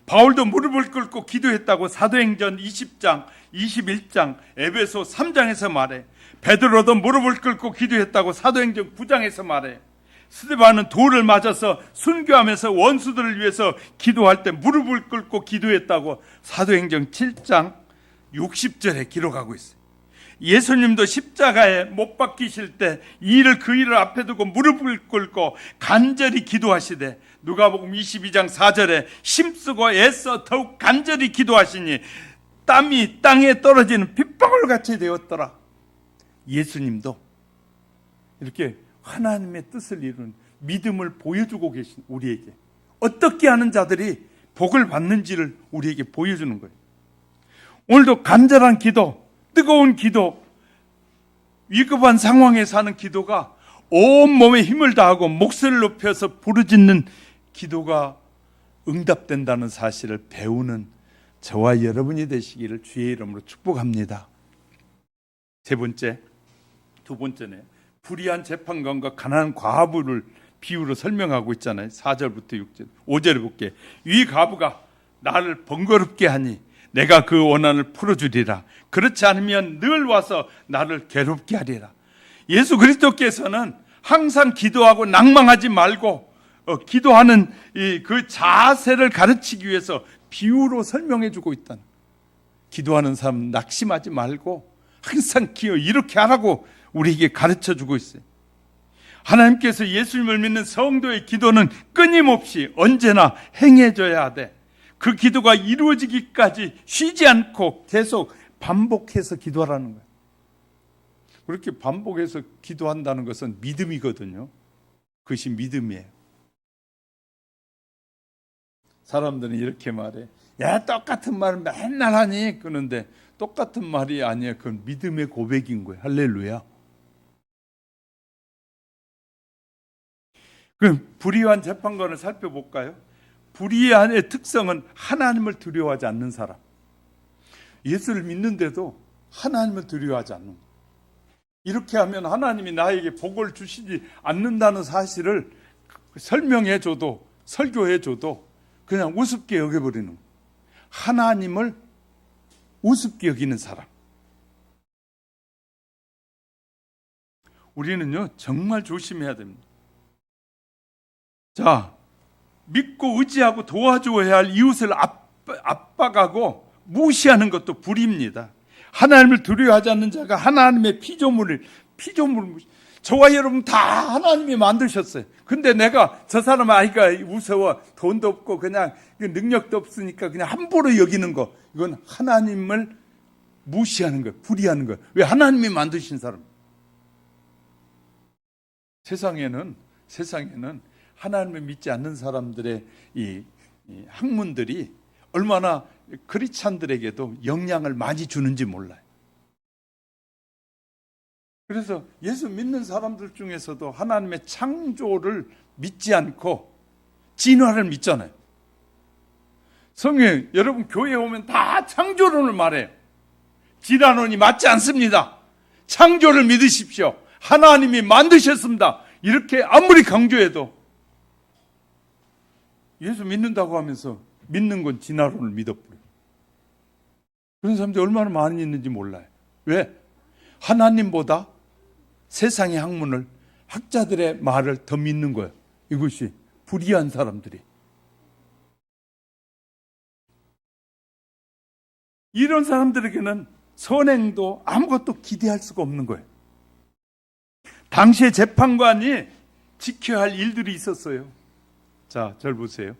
바울도 무릎을 꿇고 기도했다고 사도행전 20장, 21장, 에베소 3장에서 말해. 베드로도 무릎을 꿇고 기도했다고 사도행전 9장에서 말해. 스데반은 돌을 맞아서 순교하면서 원수들을 위해서 기도할 때 무릎을 꿇고 기도했다고 사도행전 7장 60절에 기록하고 있어요. 예수님도 십자가에 못 박히실 때 그 일을 앞에 두고 무릎을 꿇고 간절히 기도하시되, 누가복음 22장 4절에 힘쓰고 애써 더욱 간절히 기도하시니 땀이 땅에 떨어지는 빗방울 같이 되었더라. 예수님도 이렇게 하나님의 뜻을 이루는 믿음을 보여주고 계신 우리에게 어떻게 하는 자들이 복을 받는지를 우리에게 보여주는 거예요. 오늘도 간절한 기도, 뜨거운 기도, 위급한 상황에서 하는 기도가 온몸에 힘을 다하고 목소리를 높여서 부르짖는 기도가 응답된다는 사실을 배우는 저와 여러분이 되시기를 주의 이름으로 축복합니다. 두 번째는 불의한 재판관과 가난한 과부를 비유로 설명하고 있잖아요. 4절부터 6절, 5절에 볼게요. 이 과부가 나를 번거롭게 하니 내가 그 원한을 풀어주리라. 그렇지 않으면 늘 와서 나를 괴롭게 하리라. 예수 그리스도께서는 항상 기도하고 낭망하지 말고 기도하는 그 자세를 가르치기 위해서 비유로 설명해 주고 있다는, 기도하는 사람 낙심하지 말고 항상 이렇게 하라고 우리에게 가르쳐 주고 있어요. 하나님께서 예수님을 믿는 성도의 기도는 끊임없이 언제나 행해져야 돼. 그 기도가 이루어지기까지 쉬지 않고 계속 반복해서 기도하라는 거예요. 그렇게 반복해서 기도한다는 것은 믿음이거든요. 그것이 믿음이에요. 사람들은 이렇게 말해. 야, 똑같은 말을 맨날 하니? 그런데 똑같은 말이 아니에요. 그건 믿음의 고백인 거예요. 할렐루야. 그럼 불의한 재판관을 살펴볼까요? 불의한의 특성은 하나님을 두려워하지 않는 사람. 예수를 믿는데도 하나님을 두려워하지 않는 거예요. 이렇게 하면 하나님이 나에게 복을 주시지 않는다는 사실을 설명해줘도, 설교해줘도 그냥 우습게 여겨버리는 거예요. 하나님을 우습게 여기는 사람. 우리는요, 정말 조심해야 됩니다. 자, 믿고 의지하고 도와줘야 할 이웃을 압박하고 무시하는 것도 불의입니다. 하나님을 두려워하지 않는 자가 하나님의 피조물을 저와 여러분 다 하나님이 만드셨어요. 근데 내가 저 사람 아이가 무서워, 돈도 없고 그냥 능력도 없으니까 그냥 함부로 여기는 거, 이건 하나님을 무시하는 거예요. 불의하는 거예요. 왜? 하나님이 만드신 사람. 세상에는 하나님을 믿지 않는 사람들의 이 학문들이 얼마나 크리스찬들에게도 영향을 많이 주는지 몰라요. 그래서 예수 믿는 사람들 중에서도 하나님의 창조를 믿지 않고 진화를 믿잖아요. 성경, 여러분 교회에 오면 다 창조론을 말해요. 진화론이 맞지 않습니다. 창조를 믿으십시오. 하나님이 만드셨습니다. 이렇게 아무리 강조해도 예수 믿는다고 하면서 믿는 건 진화론을 믿어버려요. 그런 사람들이 얼마나 많이 있는지 몰라요. 왜? 하나님보다 세상의 학문을, 학자들의 말을 더 믿는 거예요. 이것이 불의한 사람들이. 이런 사람들에게는 선행도 아무것도 기대할 수가 없는 거예요. 당시의 재판관이 지켜야 할 일들이 있었어요. 자, 절 보세요.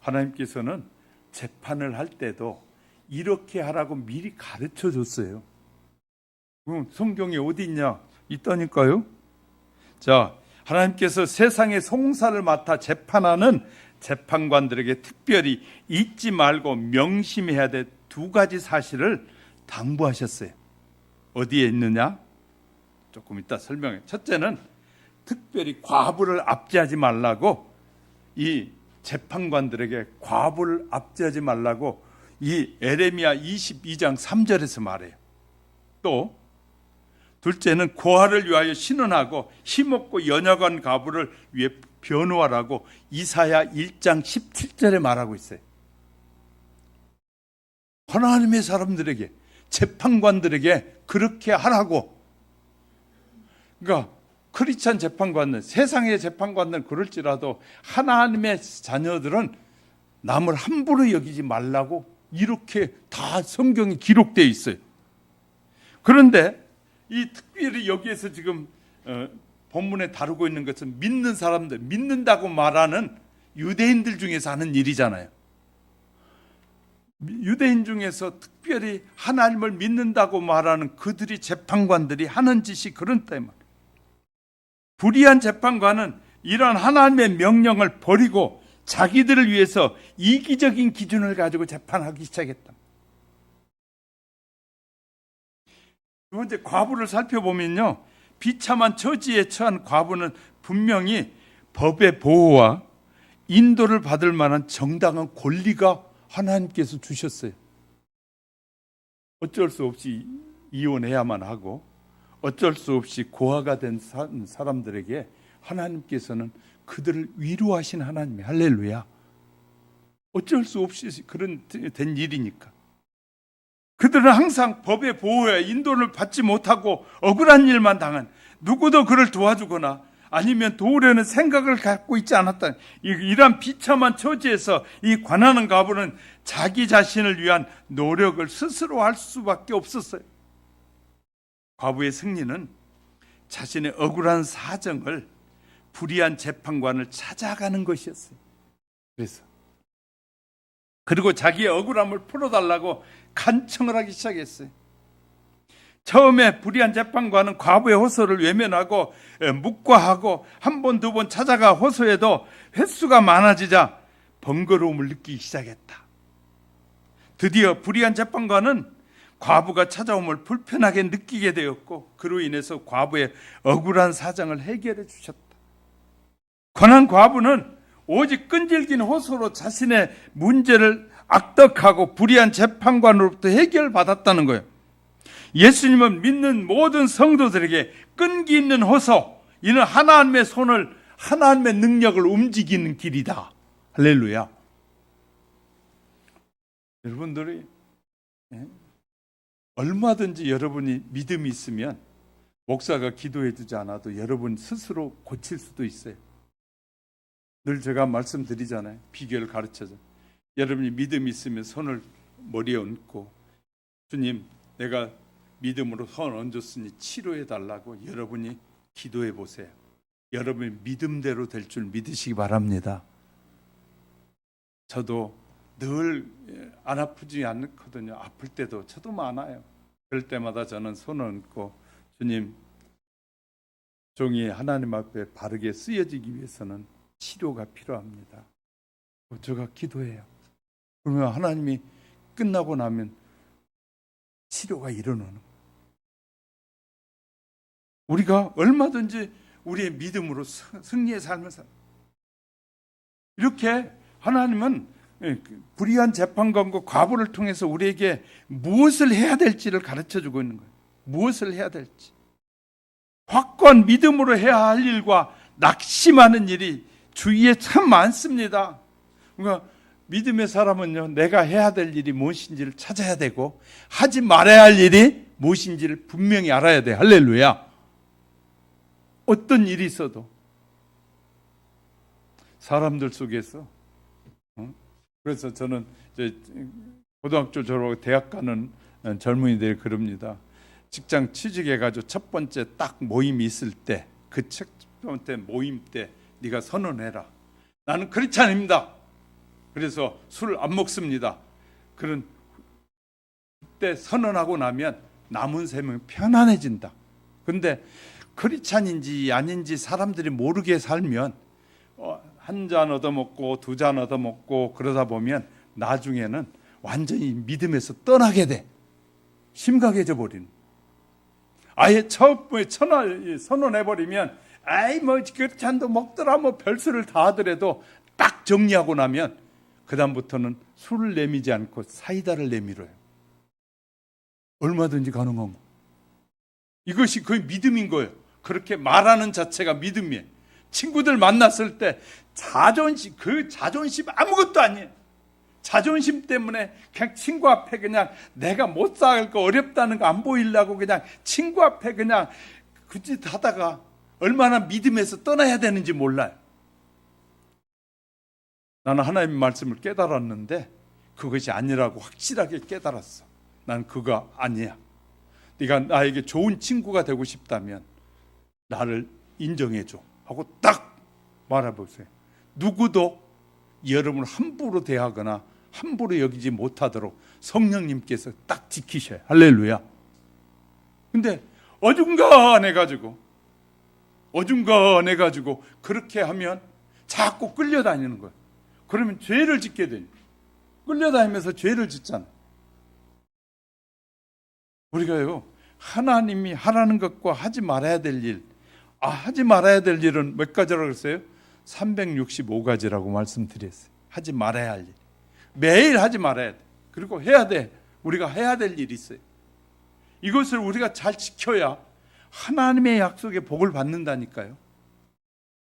하나님께서는 재판을 할 때도 이렇게 하라고 미리 가르쳐 줬어요. 그럼 성경에 어디 있냐? 있다니까요. 자, 하나님께서 세상의 송사를 맡아 재판하는 재판관들에게 특별히 잊지 말고 명심해야 될 두 가지 사실을 당부하셨어요. 어디에 있느냐? 조금 이따 설명해. 첫째는 특별히 과부를 압제하지 말라고, 이 재판관들에게 과부를 압제하지 말라고 이 에레미야 22장 3절에서 말해요. 또 둘째는 고아를 위하여 신원하고 힘없고 연약한 과부를 위해 변호하라고 이사야 1장 17절에 말하고 있어요. 하나님의 사람들에게, 재판관들에게 그렇게 하라고. 그러니까 크리스찬 재판관은, 세상의 재판관은 그럴지라도 하나님의 자녀들은 남을 함부로 여기지 말라고 이렇게 다 성경에 기록되어 있어요. 그런데 이 특별히 여기에서 지금 본문에 다루고 있는 것은 믿는 사람들, 믿는다고 말하는 유대인들 중에서 하는 일이잖아요. 유대인 중에서 특별히 하나님을 믿는다고 말하는 그들이, 재판관들이 하는 짓이 그런 때문에, 불의한 재판관은 이런 하나님의 명령을 버리고 자기들을 위해서 이기적인 기준을 가지고 재판하기 시작했다. 두 번째, 과부를 살펴보면요, 비참한 처지에 처한 과부는 분명히 법의 보호와 인도를 받을 만한 정당한 권리가 하나님께서 주셨어요. 어쩔 수 없이 이혼해야만 하고 어쩔 수 없이 고아가 된 사람들에게 하나님께서는 그들을 위로하신 하나님이에요. 할렐루야. 어쩔 수 없이 그런 된 일이니까. 그들은 항상 법의 보호에 인도를 받지 못하고 억울한 일만 당한, 누구도 그를 도와주거나 아니면 도우려는 생각을 갖고 있지 않았다. 이러한 비참한 처지에서 이 관하는 과부는 자기 자신을 위한 노력을 스스로 할 수밖에 없었어요. 과부의 승리는 자신의 억울한 사정을 불의한 재판관을 찾아가는 것이었어요. 그리고 자기의 억울함을 풀어달라고 간청을 하기 시작했어요. 처음에 불의한 재판관은 과부의 호소를 외면하고 묵과하고 한 번, 두 번 찾아가 호소해도 횟수가 많아지자 번거로움을 느끼기 시작했다. 드디어 불의한 재판관은 과부가 찾아옴을 불편하게 느끼게 되었고, 그로 인해서 과부의 억울한 사정을 해결해 주셨다. 관한 과부는 오직 끈질긴 호소로 자신의 문제를 악덕하고 불의한 재판관으로부터 해결받았다는 거예요. 예수님은 믿는 모든 성도들에게 끈기 있는 호소, 이는 하나님의 손을, 하나님의 능력을 움직이는 길이다. 할렐루야. 여러분들이 얼마든지 여러분이 믿음이 있으면 목사가 기도해 주지 않아도 여러분 스스로 고칠 수도 있어요. 늘 제가 말씀드리잖아요. 비결을 가르쳐줘. 여러분이 믿음이 있으면 손을 머리에 얹고, 주님, 내가 믿음으로 손 얹었으니 치료해 달라고 여러분이 기도해 보세요. 여러분의 믿음대로 될 줄 믿으시기 바랍니다. 저도 늘 안 아프지 않거든요. 아플 때도 저도 많아요. 그럴 때마다 저는 손을 얹고, 주님, 종이 하나님 앞에 바르게 쓰여지기 위해서는 치료가 필요합니다. 제가 기도해요. 그러면 하나님이 끝나고 나면 치료가 일어나는 거예요. 우리가 얼마든지 우리의 믿음으로 승리의 삶을 살. 이렇게 하나님은 불의한 재판관과 과부를 통해서 우리에게 무엇을 해야 될지를 가르쳐주고 있는 거예요. 무엇을 해야 될지. 확고한 믿음으로 해야 할 일과 낙심하는 일이 주위에 참 많습니다. 그러니까 믿음의 사람은요, 내가 해야 될 일이 무엇인지를 찾아야 되고 하지 말아야 할 일이 무엇인지를 분명히 알아야 돼. 할렐루야. 어떤 일이 있어도 사람들 속에서 그래서 저는 이제 고등학교 졸업하고 대학 가는 젊은이들이 그럽니다. 직장 취직해가지고 첫 번째 딱 모임이 있을 때 그 첫 번째 모임 때 네가 선언해라. 나는 크리스찬입니다. 그래서 술을 안 먹습니다. 그런 그때 선언하고 나면 남은 생명 편안해진다. 근데 크리스찬인지 아닌지 사람들이 모르게 살면 한 잔 얻어먹고 두 잔 얻어먹고 그러다 보면 나중에는 완전히 믿음에서 떠나게 돼. 심각해져 버리는. 아예 처음에 선언해버리면 아이 뭐 크리스찬도 먹더라 뭐 별수를 다 하더라도 딱 정리하고 나면 그 다음부터는 술을 내미지 않고 사이다를 내밀어요. 얼마든지 가능한 거. 이것이 거의 믿음인 거예요. 그렇게 말하는 자체가 믿음이에요. 친구들 만났을 때 자존심, 그 자존심 아무것도 아니에요. 자존심 때문에 그냥 친구 앞에 그냥 내가 못 살 거 어렵다는 거 안 보이려고 그냥 친구 앞에 그냥 그 짓 하다가 얼마나 믿음에서 떠나야 되는지 몰라요. 나는 하나님의 말씀을 깨달았는데 그것이 아니라고 확실하게 깨달았어. 난 그거 아니야. 네가 나에게 좋은 친구가 되고 싶다면 나를 인정해줘 하고 딱 말해보세요. 누구도 여러분을 함부로 대하거나 함부로 여기지 못하도록 성령님께서 딱 지키셔요. 할렐루야. 근데 어중간해가지고 그렇게 하면 자꾸 끌려다니는 거예요. 그러면 죄를 짓게 돼요. 끌려다니면서 죄를 짓잖아요. 우리가요, 하나님이 하라는 것과 하지 말아야 될 일, 하지 말아야 될 일은 몇 가지라고 했어요? 365가지라고 말씀드렸어요. 하지 말아야 할 일. 매일 하지 말아야 돼. 그리고 해야 돼. 우리가 해야 될 일이 있어요. 이것을 우리가 잘 지켜야 하나님의 약속에 복을 받는다니까요.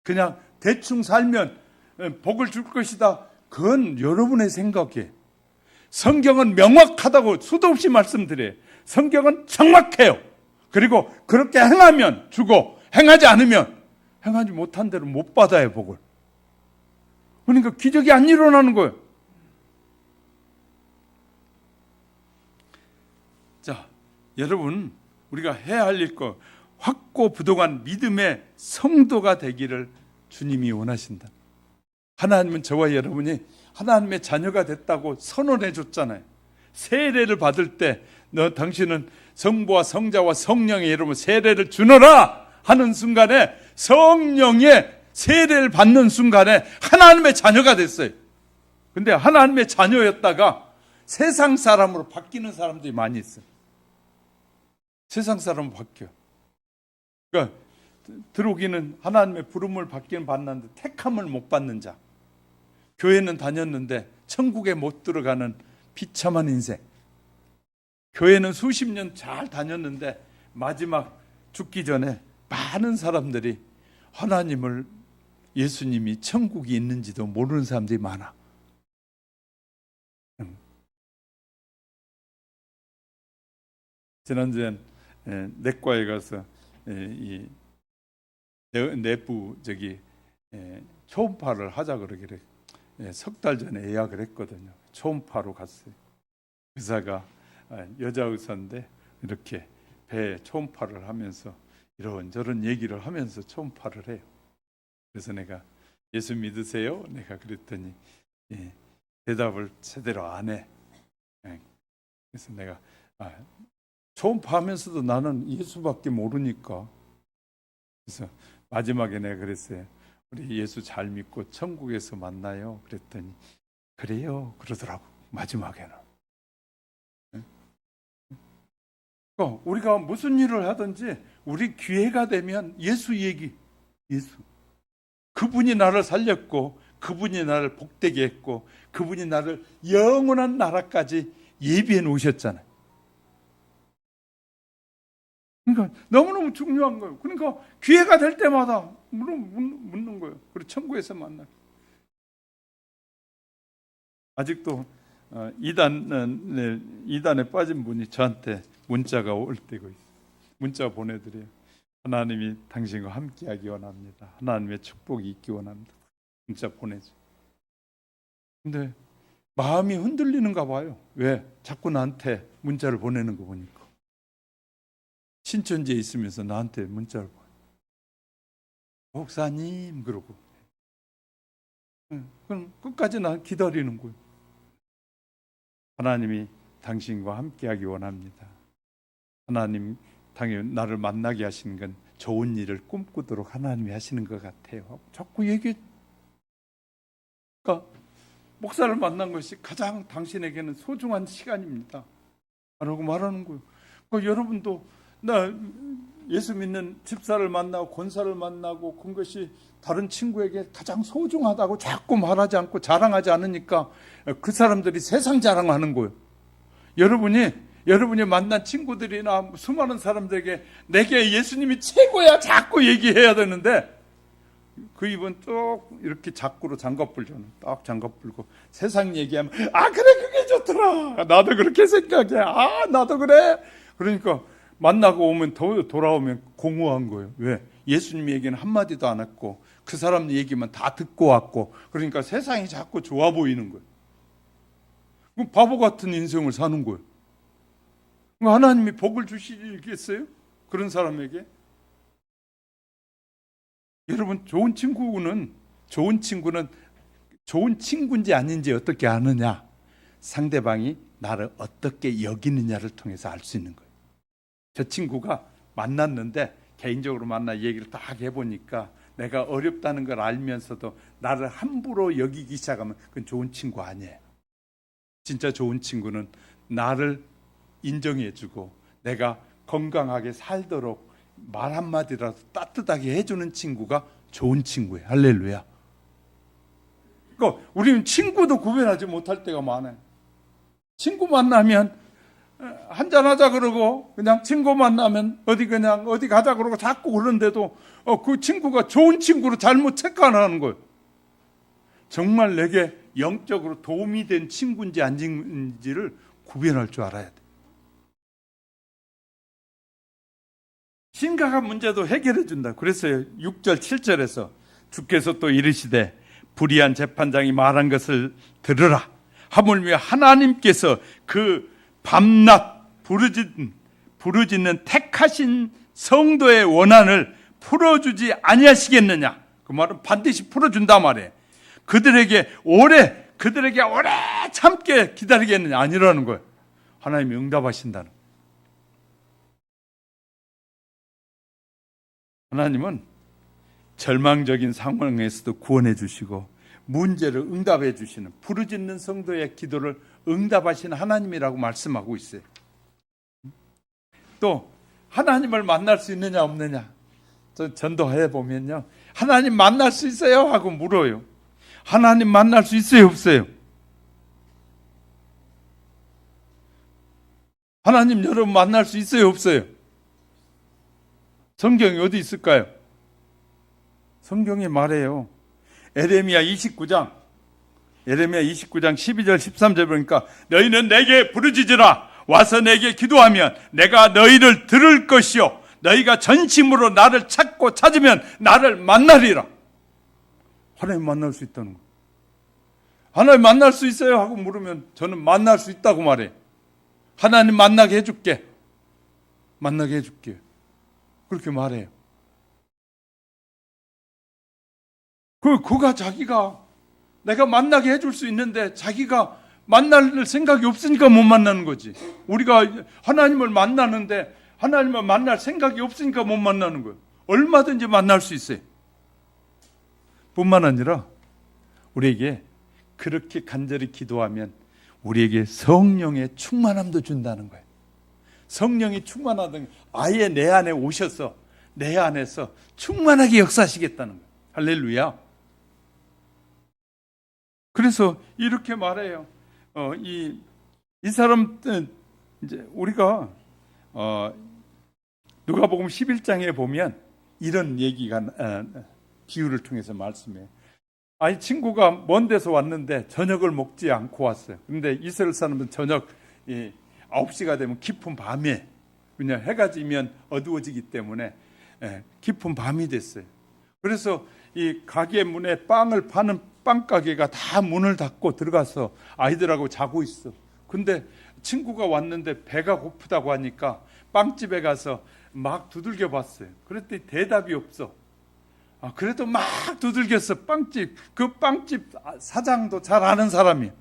그냥 대충 살면 복을 줄 것이다. 그건 여러분의 생각이에요. 성경은 명확하다고 수도 없이 말씀드려요. 성경은 정확해요. 그리고 그렇게 행하면 주고 행하지 않으면 행하지 못한 대로 못 받아요, 복을. 그러니까 기적이 안 일어나는 거예요. 자, 여러분, 우리가 해야 할 일 거 확고부동한 믿음의 성도가 되기를 주님이 원하신다. 하나님은 저와 여러분이 하나님의 자녀가 됐다고 선언해 줬잖아요. 세례를 받을 때 당신은 성부와 성자와 성령의 이름으로 세례를 주너라 하는 순간에 성령의 세례를 받는 순간에 하나님의 자녀가 됐어요. 근데 하나님의 자녀였다가 세상 사람으로 바뀌는 사람들이 많이 있어요. 세상 사람으로 바뀌어. 그러니까 들어오기는 하나님의 부름을 받기는 받는데 택함을 못 받는 자. 교회는 다녔는데 천국에 못 들어가는 비참한 인생. 교회는 수십 년 잘 다녔는데 마지막 죽기 전에 많은 사람들이 하나님을, 예수님이 천국이 있는지도 모르는 사람들이 많아. 지난주엔 내과에 가서 이 내부 초음파를 하자 그러기를 석 달 전에 예약을 했거든요. 초음파로 갔어요. 의사가 여자 의사인데 이렇게 배에 초음파를 하면서 이런저런 얘기를 하면서 초음파를 해요. 그래서 내가 예수 믿으세요? 내가 그랬더니 대답을 제대로 안 해. 그래서 내가 초음파하면서도 나는 예수밖에 모르니까. 그래서 마지막에 내가 그랬어요. 우리 예수 잘 믿고 천국에서 만나요. 그랬더니 그래요 그러더라고. 마지막에는. 그러니까 우리가 무슨 일을 하든지 우리 기회가 되면 예수 얘기, 예수. 그분이 나를 살렸고 그분이 나를 복되게 했고 그분이 나를 영원한 나라까지 예비해 놓으셨잖아요. 그러니까 너무너무 중요한 거예요. 그러니까 기회가 될 때마다 묻는 거예요. 그리고 천국에서 만나. 아직도 이단에 빠진 분이 저한테 문자가 올 때가 있어요. 문자 보내드려요. 하나님이 당신과 함께하기 원합니다. 하나님의 축복이 있기 원합니다. 문자 보내죠. 근데 마음이 흔들리는가 봐요. 왜? 자꾸 나한테 문자를 보내는 거 보니까. 신천지에 있으면서 나한테 문자를 보내. 목사님 그러고. 그럼 끝까지 난 기다리는 거예요. 하나님이 당신과 함께하기 원합니다. 하나님 당연히 나를 만나게 하시는 건 좋은 일을 꿈꾸도록 하나님이 하시는 것 같아요. 자꾸 얘기해. 그러니까 목사를 만난 것이 가장 당신에게는 소중한 시간입니다. 라고 말하는 거예요. 그러니까 여러분도 나 예수 믿는 집사를 만나고 권사를 만나고 그런 것이 다른 친구에게 가장 소중하다고 자꾸 말하지 않고 자랑하지 않으니까 그 사람들이 세상 자랑하는 거예요. 여러분이 만난 친구들이나 수많은 사람들에게 내게 예수님이 최고야 자꾸 얘기해야 되는데 그 입은 쭉 이렇게 자꾸로 장갑불 저는 딱 장갑 불고 세상 얘기하면 그래 그게 좋더라. 나도 그렇게 생각해. 나도 그래. 그러니까 만나고 오면 돌아오면 공허한 거예요. 왜? 예수님 얘기는 한마디도 안 했고 그 사람 얘기만 다 듣고 왔고 그러니까 세상이 자꾸 좋아 보이는 거예요. 그럼 바보 같은 인생을 사는 거예요. 하나님이 복을 주시겠어요? 그런 사람에게? 여러분 좋은 친구는 좋은 친구인지 아닌지 어떻게 아느냐? 상대방이 나를 어떻게 여기느냐를 통해서 알 수 있는 거예요. 저 친구가 만났는데 개인적으로 만나 얘기를 딱 해보니까 내가 어렵다는 걸 알면서도 나를 함부로 여기기 시작하면 그건 좋은 친구 아니에요. 진짜 좋은 친구는 나를 인정해주고 내가 건강하게 살도록 말 한마디라도 따뜻하게 해주는 친구가 좋은 친구예요. 할렐루야. 그러니까 우리는 친구도 구별하지 못할 때가 많아요. 친구 만나면 한잔하자 그러고 그냥 친구 만나면 어디 가자 그러고 자꾸 그러는데도 그 친구가 좋은 친구로 잘못 체크하는 거예요. 정말 내게 영적으로 도움이 된 친구인지 아닌지를 구별할 줄 알아야 돼. 심각한 문제도 해결해 준다. 그랬어요. 6절 7절에서 주께서 또 이르시되 불의한 재판장이 말한 것을 들으라. 하물며 하나님께서 그 밤낮 부르짖는 택하신 성도의 원한을 풀어주지 아니하시겠느냐. 그 말은 반드시 풀어준다 말이에요. 그들에게 오래 참게 기다리겠느냐. 아니라는 거예요. 하나님이 응답하신다는 거예요. 하나님은 절망적인 상황에서도 구원해 주시고 문제를 응답해 주시는 부르짖는 성도의 기도를 응답하시는 하나님이라고 말씀하고 있어요. 또 하나님을 만날 수 있느냐 없느냐 전도해 보면요. 하나님 만날 수 있어요? 하고 물어요. 하나님 만날 수 있어요? 없어요? 하나님 여러분 만날 수 있어요? 없어요? 성경이 어디 있을까요? 성경이 말해요. 에레미야 29장 12절 13절 보니까 너희는 내게 부르짖으라. 와서 내게 기도하면 내가 너희를 들을 것이요 너희가 전심으로 나를 찾고 찾으면 나를 만나리라. 하나님 만날 수 있다는 거. 하나님 만날 수 있어요? 하고 물으면 저는 만날 수 있다고 말해. 하나님 만나게 해줄게. 만나게 해줄게. 그렇게 말해요. 그가 자기가 내가 만나게 해줄 수 있는데 자기가 만날 생각이 없으니까 못 만나는 거지. 우리가 하나님을 만나는데 하나님을 만날 생각이 없으니까 못 만나는 거예요. 얼마든지 만날 수 있어요. 뿐만 아니라 우리에게 그렇게 간절히 기도하면 우리에게 성령의 충만함도 준다는 거예요. 성령이 충만하던 아예 내 안에 오셔서 내 안에서 충만하게 역사하시겠다는 거예요. 할렐루야. 그래서 이렇게 말해요. 이 사람은 이제 우리가 누가복음 11장에 보면 이런 얘기가 비유를 통해서 말씀해요. 아니 친구가 먼 데서 왔는데 저녁을 먹지 않고 왔어요. 그런데 이스라엘 사람은 저녁 9시가 되면 깊은 밤에 그냥 해가 지면 어두워지기 때문에 깊은 밤이 됐어요. 그래서 이 가게 문에 빵을 파는 빵 가게가 다 문을 닫고 들어가서 아이들하고 자고 있어. 근데 친구가 왔는데 배가 고프다고 하니까 빵집에 가서 막 두들겨 봤어요. 그랬더니 대답이 없어. 그래도 막 두들겼어. 그 빵집 사장도 잘 아는 사람이에요.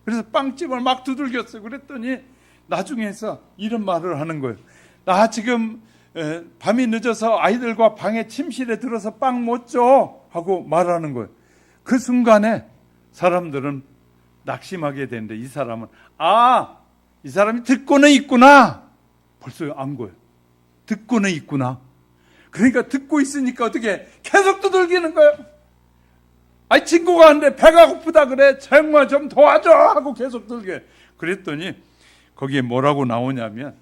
그래서 빵집을 막 두들겼어. 그랬더니 나중에서 이런 말을 하는 거예요. 나 지금 밤이 늦어서 아이들과 방에 침실에 들어서 빵 못 줘 하고 말하는 거예요. 그 순간에 사람들은 낙심하게 되는데 이 사람은 이 사람이 듣고는 있구나. 벌써 안 거예요. 듣고는 있구나. 그러니까 듣고 있으니까 어떻게 계속 두들기는 거예요. 친구가 왔는데 배가 고프다 그래. 정말 좀 도와줘 하고 계속 두들겨. 그랬더니 거기에 뭐라고 나오냐면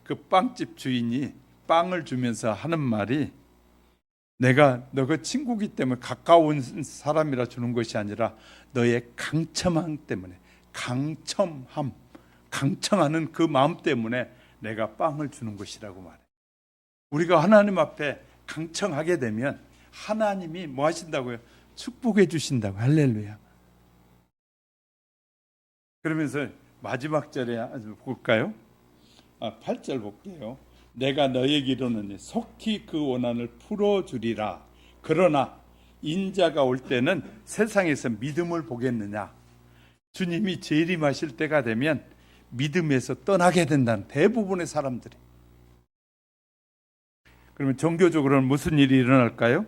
그 빵집 주인이 빵을 주면서 하는 말이 내가 너 그 친구기 때문에 가까운 사람이라 주는 것이 아니라 너의 강첨함 때문에 강청하는 그 마음 때문에 내가 빵을 주는 것이라고 말해. 우리가 하나님 앞에 강청하게 되면 하나님이 뭐 하신다고요? 축복해 주신다고. 할렐루야. 그러면서 마지막 절에 볼까요? 8절 볼게요. 내가 너에게 이르노니 속히 그 원한을 풀어주리라. 그러나 인자가 올 때는 세상에서 믿음을 보겠느냐. 주님이 재림하실 때가 되면 믿음에서 떠나게 된다는 대부분의 사람들이. 그러면 종교적으로는 무슨 일이 일어날까요?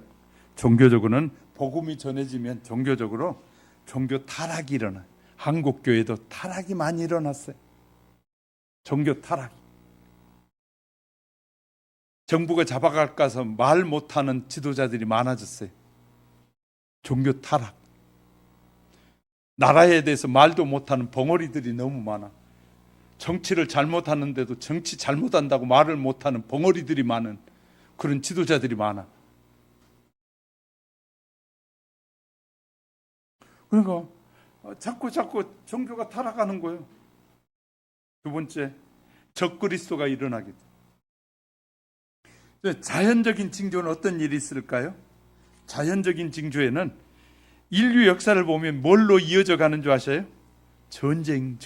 종교적으로는 복음이 전해지면 종교적으로 종교 타락이 일어나요. 한국 교회도 타락이 많이 일어났어요. 종교 타락. 정부가 잡아갈까 해서 말 못하는 지도자들이 많아졌어요. 종교 타락. 나라에 대해서 말도 못하는 벙어리들이 너무 많아. 정치를 잘못하는데도 정치 잘못한다고 말을 못하는 벙어리들이 많은 그런 지도자들이 많아. 그러니까 자꾸 종교가 타락하는 거예요. 두 번째, 적그리스도가 일어나게 돼. 자연적인 징조는 어떤 일이 있을까요? 자연적인 징조에는 인류 역사를 보면 뭘로 이어져 가는 줄 아세요? 전쟁.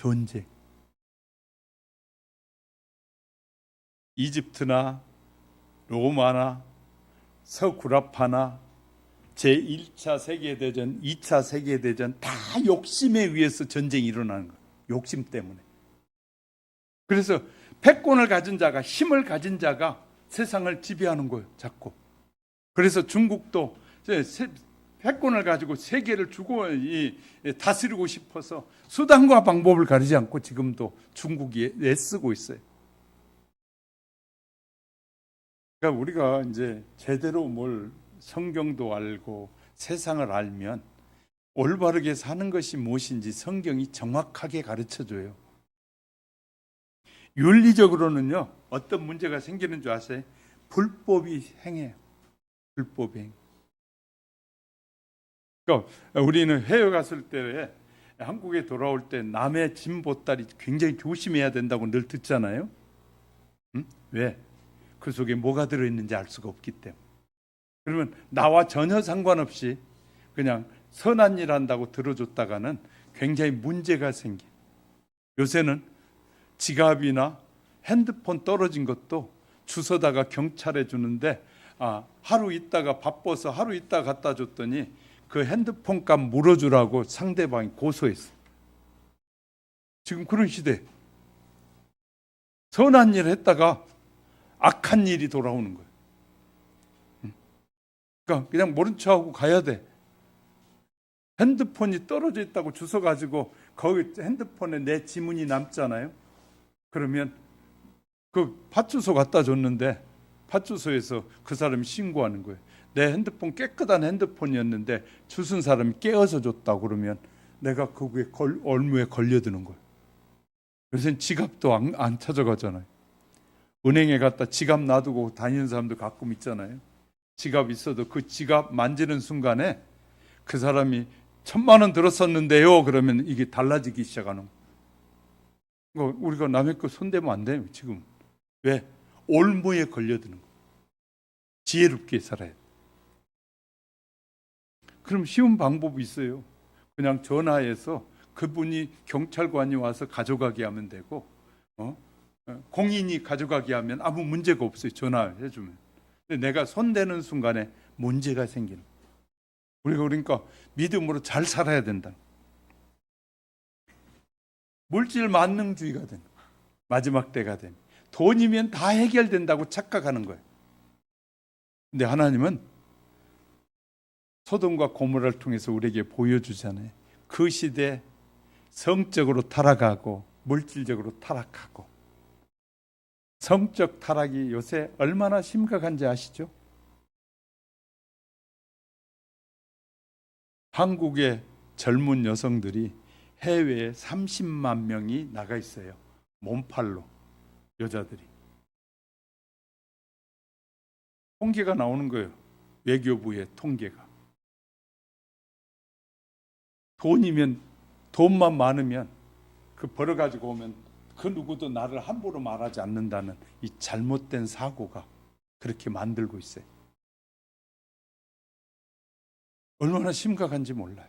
이집트나 로마나 서구라파나 제1차 세계대전, 2차 세계대전 다 욕심에 의해서 전쟁이 일어나는 거예요. 욕심 때문에. 그래서 패권을 가진 자가, 힘을 가진 자가 세상을 지배하는 거예요. 자꾸. 그래서 중국도 패권을 가지고 세계를 다스리고 싶어서 수단과 방법을 가리지 않고 지금도 중국이 애쓰고 있어요. 그러니까 우리가 이제 제대로 성경도 알고 세상을 알면 올바르게 사는 것이 무엇인지 성경이 정확하게 가르쳐줘요. 윤리적으로는요, 어떤 문제가 생기는 줄 아세요? 불법이 행해요. 불법이 행. 그러니까 우리는 해외 갔을 때 한국에 돌아올 때 남의 짐 보따리 굉장히 조심해야 된다고 늘 듣잖아요. 왜? 그 속에 뭐가 들어있는지 알 수가 없기 때문에. 그러면 나와 전혀 상관없이 그냥 선한 일 한다고 들어줬다가는 굉장히 문제가 생겨. 요새는 지갑이나 핸드폰 떨어진 것도 주워다가 경찰에 주는데 하루 있다가 바빠서 하루 있다가 갖다 줬더니 그 핸드폰 값 물어주라고 상대방이 고소했어. 지금 그런 시대. 선한 일을 했다가 악한 일이 돌아오는 거예요. 그러니까 그냥 모른 척하고 가야 돼. 핸드폰이 떨어져 있다고 주워가지고 거기 핸드폰에 내 지문이 남잖아요. 그러면 그 파출소 갖다 줬는데 파출소에서 그 사람이 신고하는 거예요. 내 핸드폰 깨끗한 핸드폰이었는데 주순 사람이 깨어서 줬다고 그러면 내가 거기에 얼무에 걸려드는 거예요. 요새는 지갑도 안 찾아가잖아요. 은행에 갔다 지갑 놔두고 다니는 사람도 가끔 있잖아요. 지갑 있어도 그 지갑 만지는 순간에 그 사람이 1,000만 원 들었었는데요. 그러면 이게 달라지기 시작하는 거예요. 우리가 남의 거 손대면 안 돼요. 지금 왜? 올무에 걸려드는 거예요. 지혜롭게 살아야 돼. 그럼 쉬운 방법이 있어요. 그냥 전화해서 그분이 경찰관이 와서 가져가게 하면 되고, 공인이 가져가게 하면 아무 문제가 없어요. 전화해 주면. 근데 내가 손대는 순간에 문제가 생기는 거예요. 우리가 그러니까 믿음으로 잘 살아야 된다. 물질 만능주의가 된 마지막 때가 되면 돈이면 다 해결된다고 착각하는 거예요. 근데 하나님은 소돔과 고모라를 통해서 우리에게 보여주잖아요. 그 시대 성적으로 타락하고 물질적으로 타락하고, 성적 타락이 요새 얼마나 심각한지 아시죠? 한국의 젊은 여성들이 해외에 30만 명이 나가 있어요. 몸팔로 여자들이. 통계가 나오는 거예요. 외교부의 통계가. 돈만 많으면 그 벌어가지고 오면 그 누구도 나를 함부로 말하지 않는다는 이 잘못된 사고가 그렇게 만들고 있어요. 얼마나 심각한지 몰라요.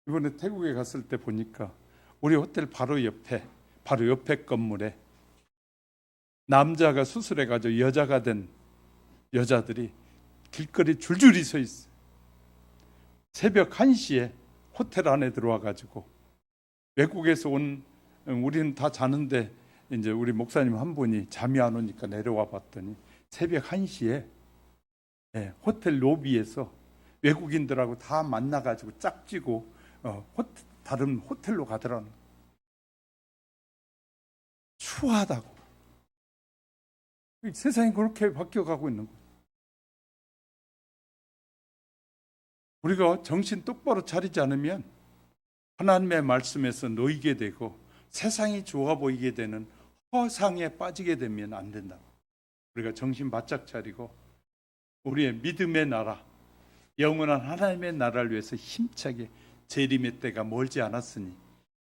이번에 태국에 갔을 때 보니까 우리 호텔 바로 옆에 건물에 남자가 수술해가지고 여자가 된 여자들이 길거리 줄줄이 서 있어요. 새벽 1시에 호텔 안에 들어와가지고, 외국에서 온, 우리는 다 자는데 이제 우리 목사님 한 분이 잠이 안 오니까 내려와 봤더니 새벽 1시에 호텔 로비에서 외국인들하고 다 만나가지고 짝지고 다른 호텔로 가더라는 거예요. 추하다고. 세상이 그렇게 바뀌어가고 있는 거예요. 우리가 정신 똑바로 차리지 않으면 하나님의 말씀에서 놓이게 되고 세상이 좋아 보이게 되는 허상에 빠지게 되면 안 된다고. 우리가 정신 바짝 차리고 우리의 믿음의 나라, 영원한 하나님의 나라를 위해서 힘차게, 재림의 때가 멀지 않았으니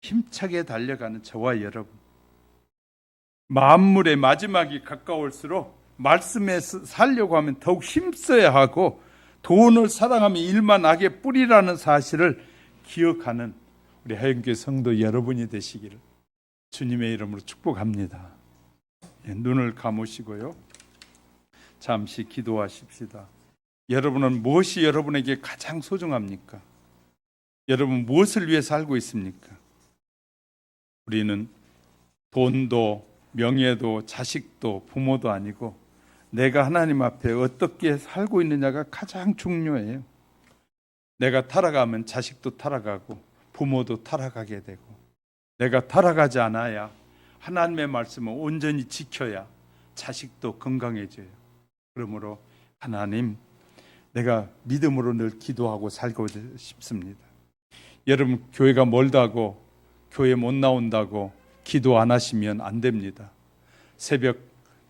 힘차게 달려가는 저와 여러분, 만물의 마지막이 가까울수록 말씀에 살려고 하면 더욱 힘써야 하고, 돈을 사랑하면 일만 악의 뿌리라는 사실을 기억하는 우리 하영교회 성도 여러분이 되시기를 주님의 이름으로 축복합니다. 눈을 감으시고요, 잠시 기도하십시다. 여러분은 무엇이 여러분에게 가장 소중합니까? 여러분 무엇을 위해 살고 있습니까? 우리는 돈도 명예도 자식도 부모도 아니고 내가 하나님 앞에 어떻게 살고 있느냐가 가장 중요해요. 내가 타락하면 자식도 타락하고 부모도 타락하게 되고, 내가 타락하지 않아야, 하나님의 말씀을 온전히 지켜야 자식도 건강해져요. 그러므로 하나님, 내가 믿음으로 늘 기도하고 살고 싶습니다. 여러분 교회가 멀다고 교회 못 나온다고 기도 안 하시면 안 됩니다. 새벽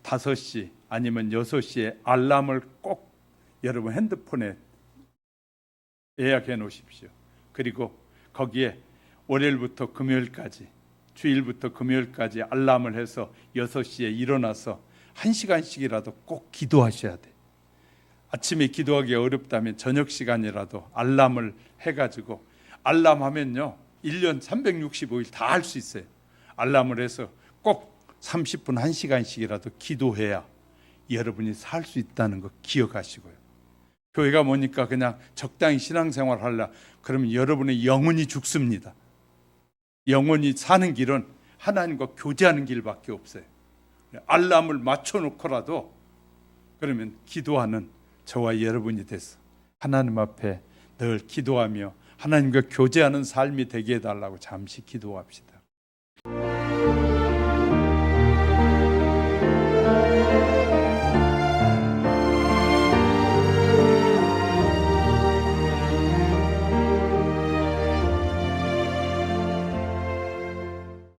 5시 아니면 6시에 알람을 꼭 여러분 핸드폰에 예약해 놓으십시오. 그리고 거기에 월요일부터 금요일까지, 주일부터 금요일까지 알람을 해서 6시에 일어나서 1시간씩이라도 꼭 기도하셔야 돼요. 아침에 기도하기 어렵다면 저녁 시간이라도 알람을 해가지고, 알람 하면요 1년 365일 다 할 수 있어요. 알람을 해서 꼭 30분 1시간씩이라도 기도해야 여러분이 살 수 있다는 거 기억하시고요. 교회가 뭐니까 그냥 적당히 신앙생활 하려 그러면 여러분의 영혼이 죽습니다. 영혼이 사는 길은 하나님과 교제하는 길밖에 없어요. 알람을 맞춰놓고라도 그러면 기도하는 저와 여러분이 돼서 하나님 앞에 늘 기도하며 하나님과 교제하는 삶이 되게 해달라고 잠시 기도합시다.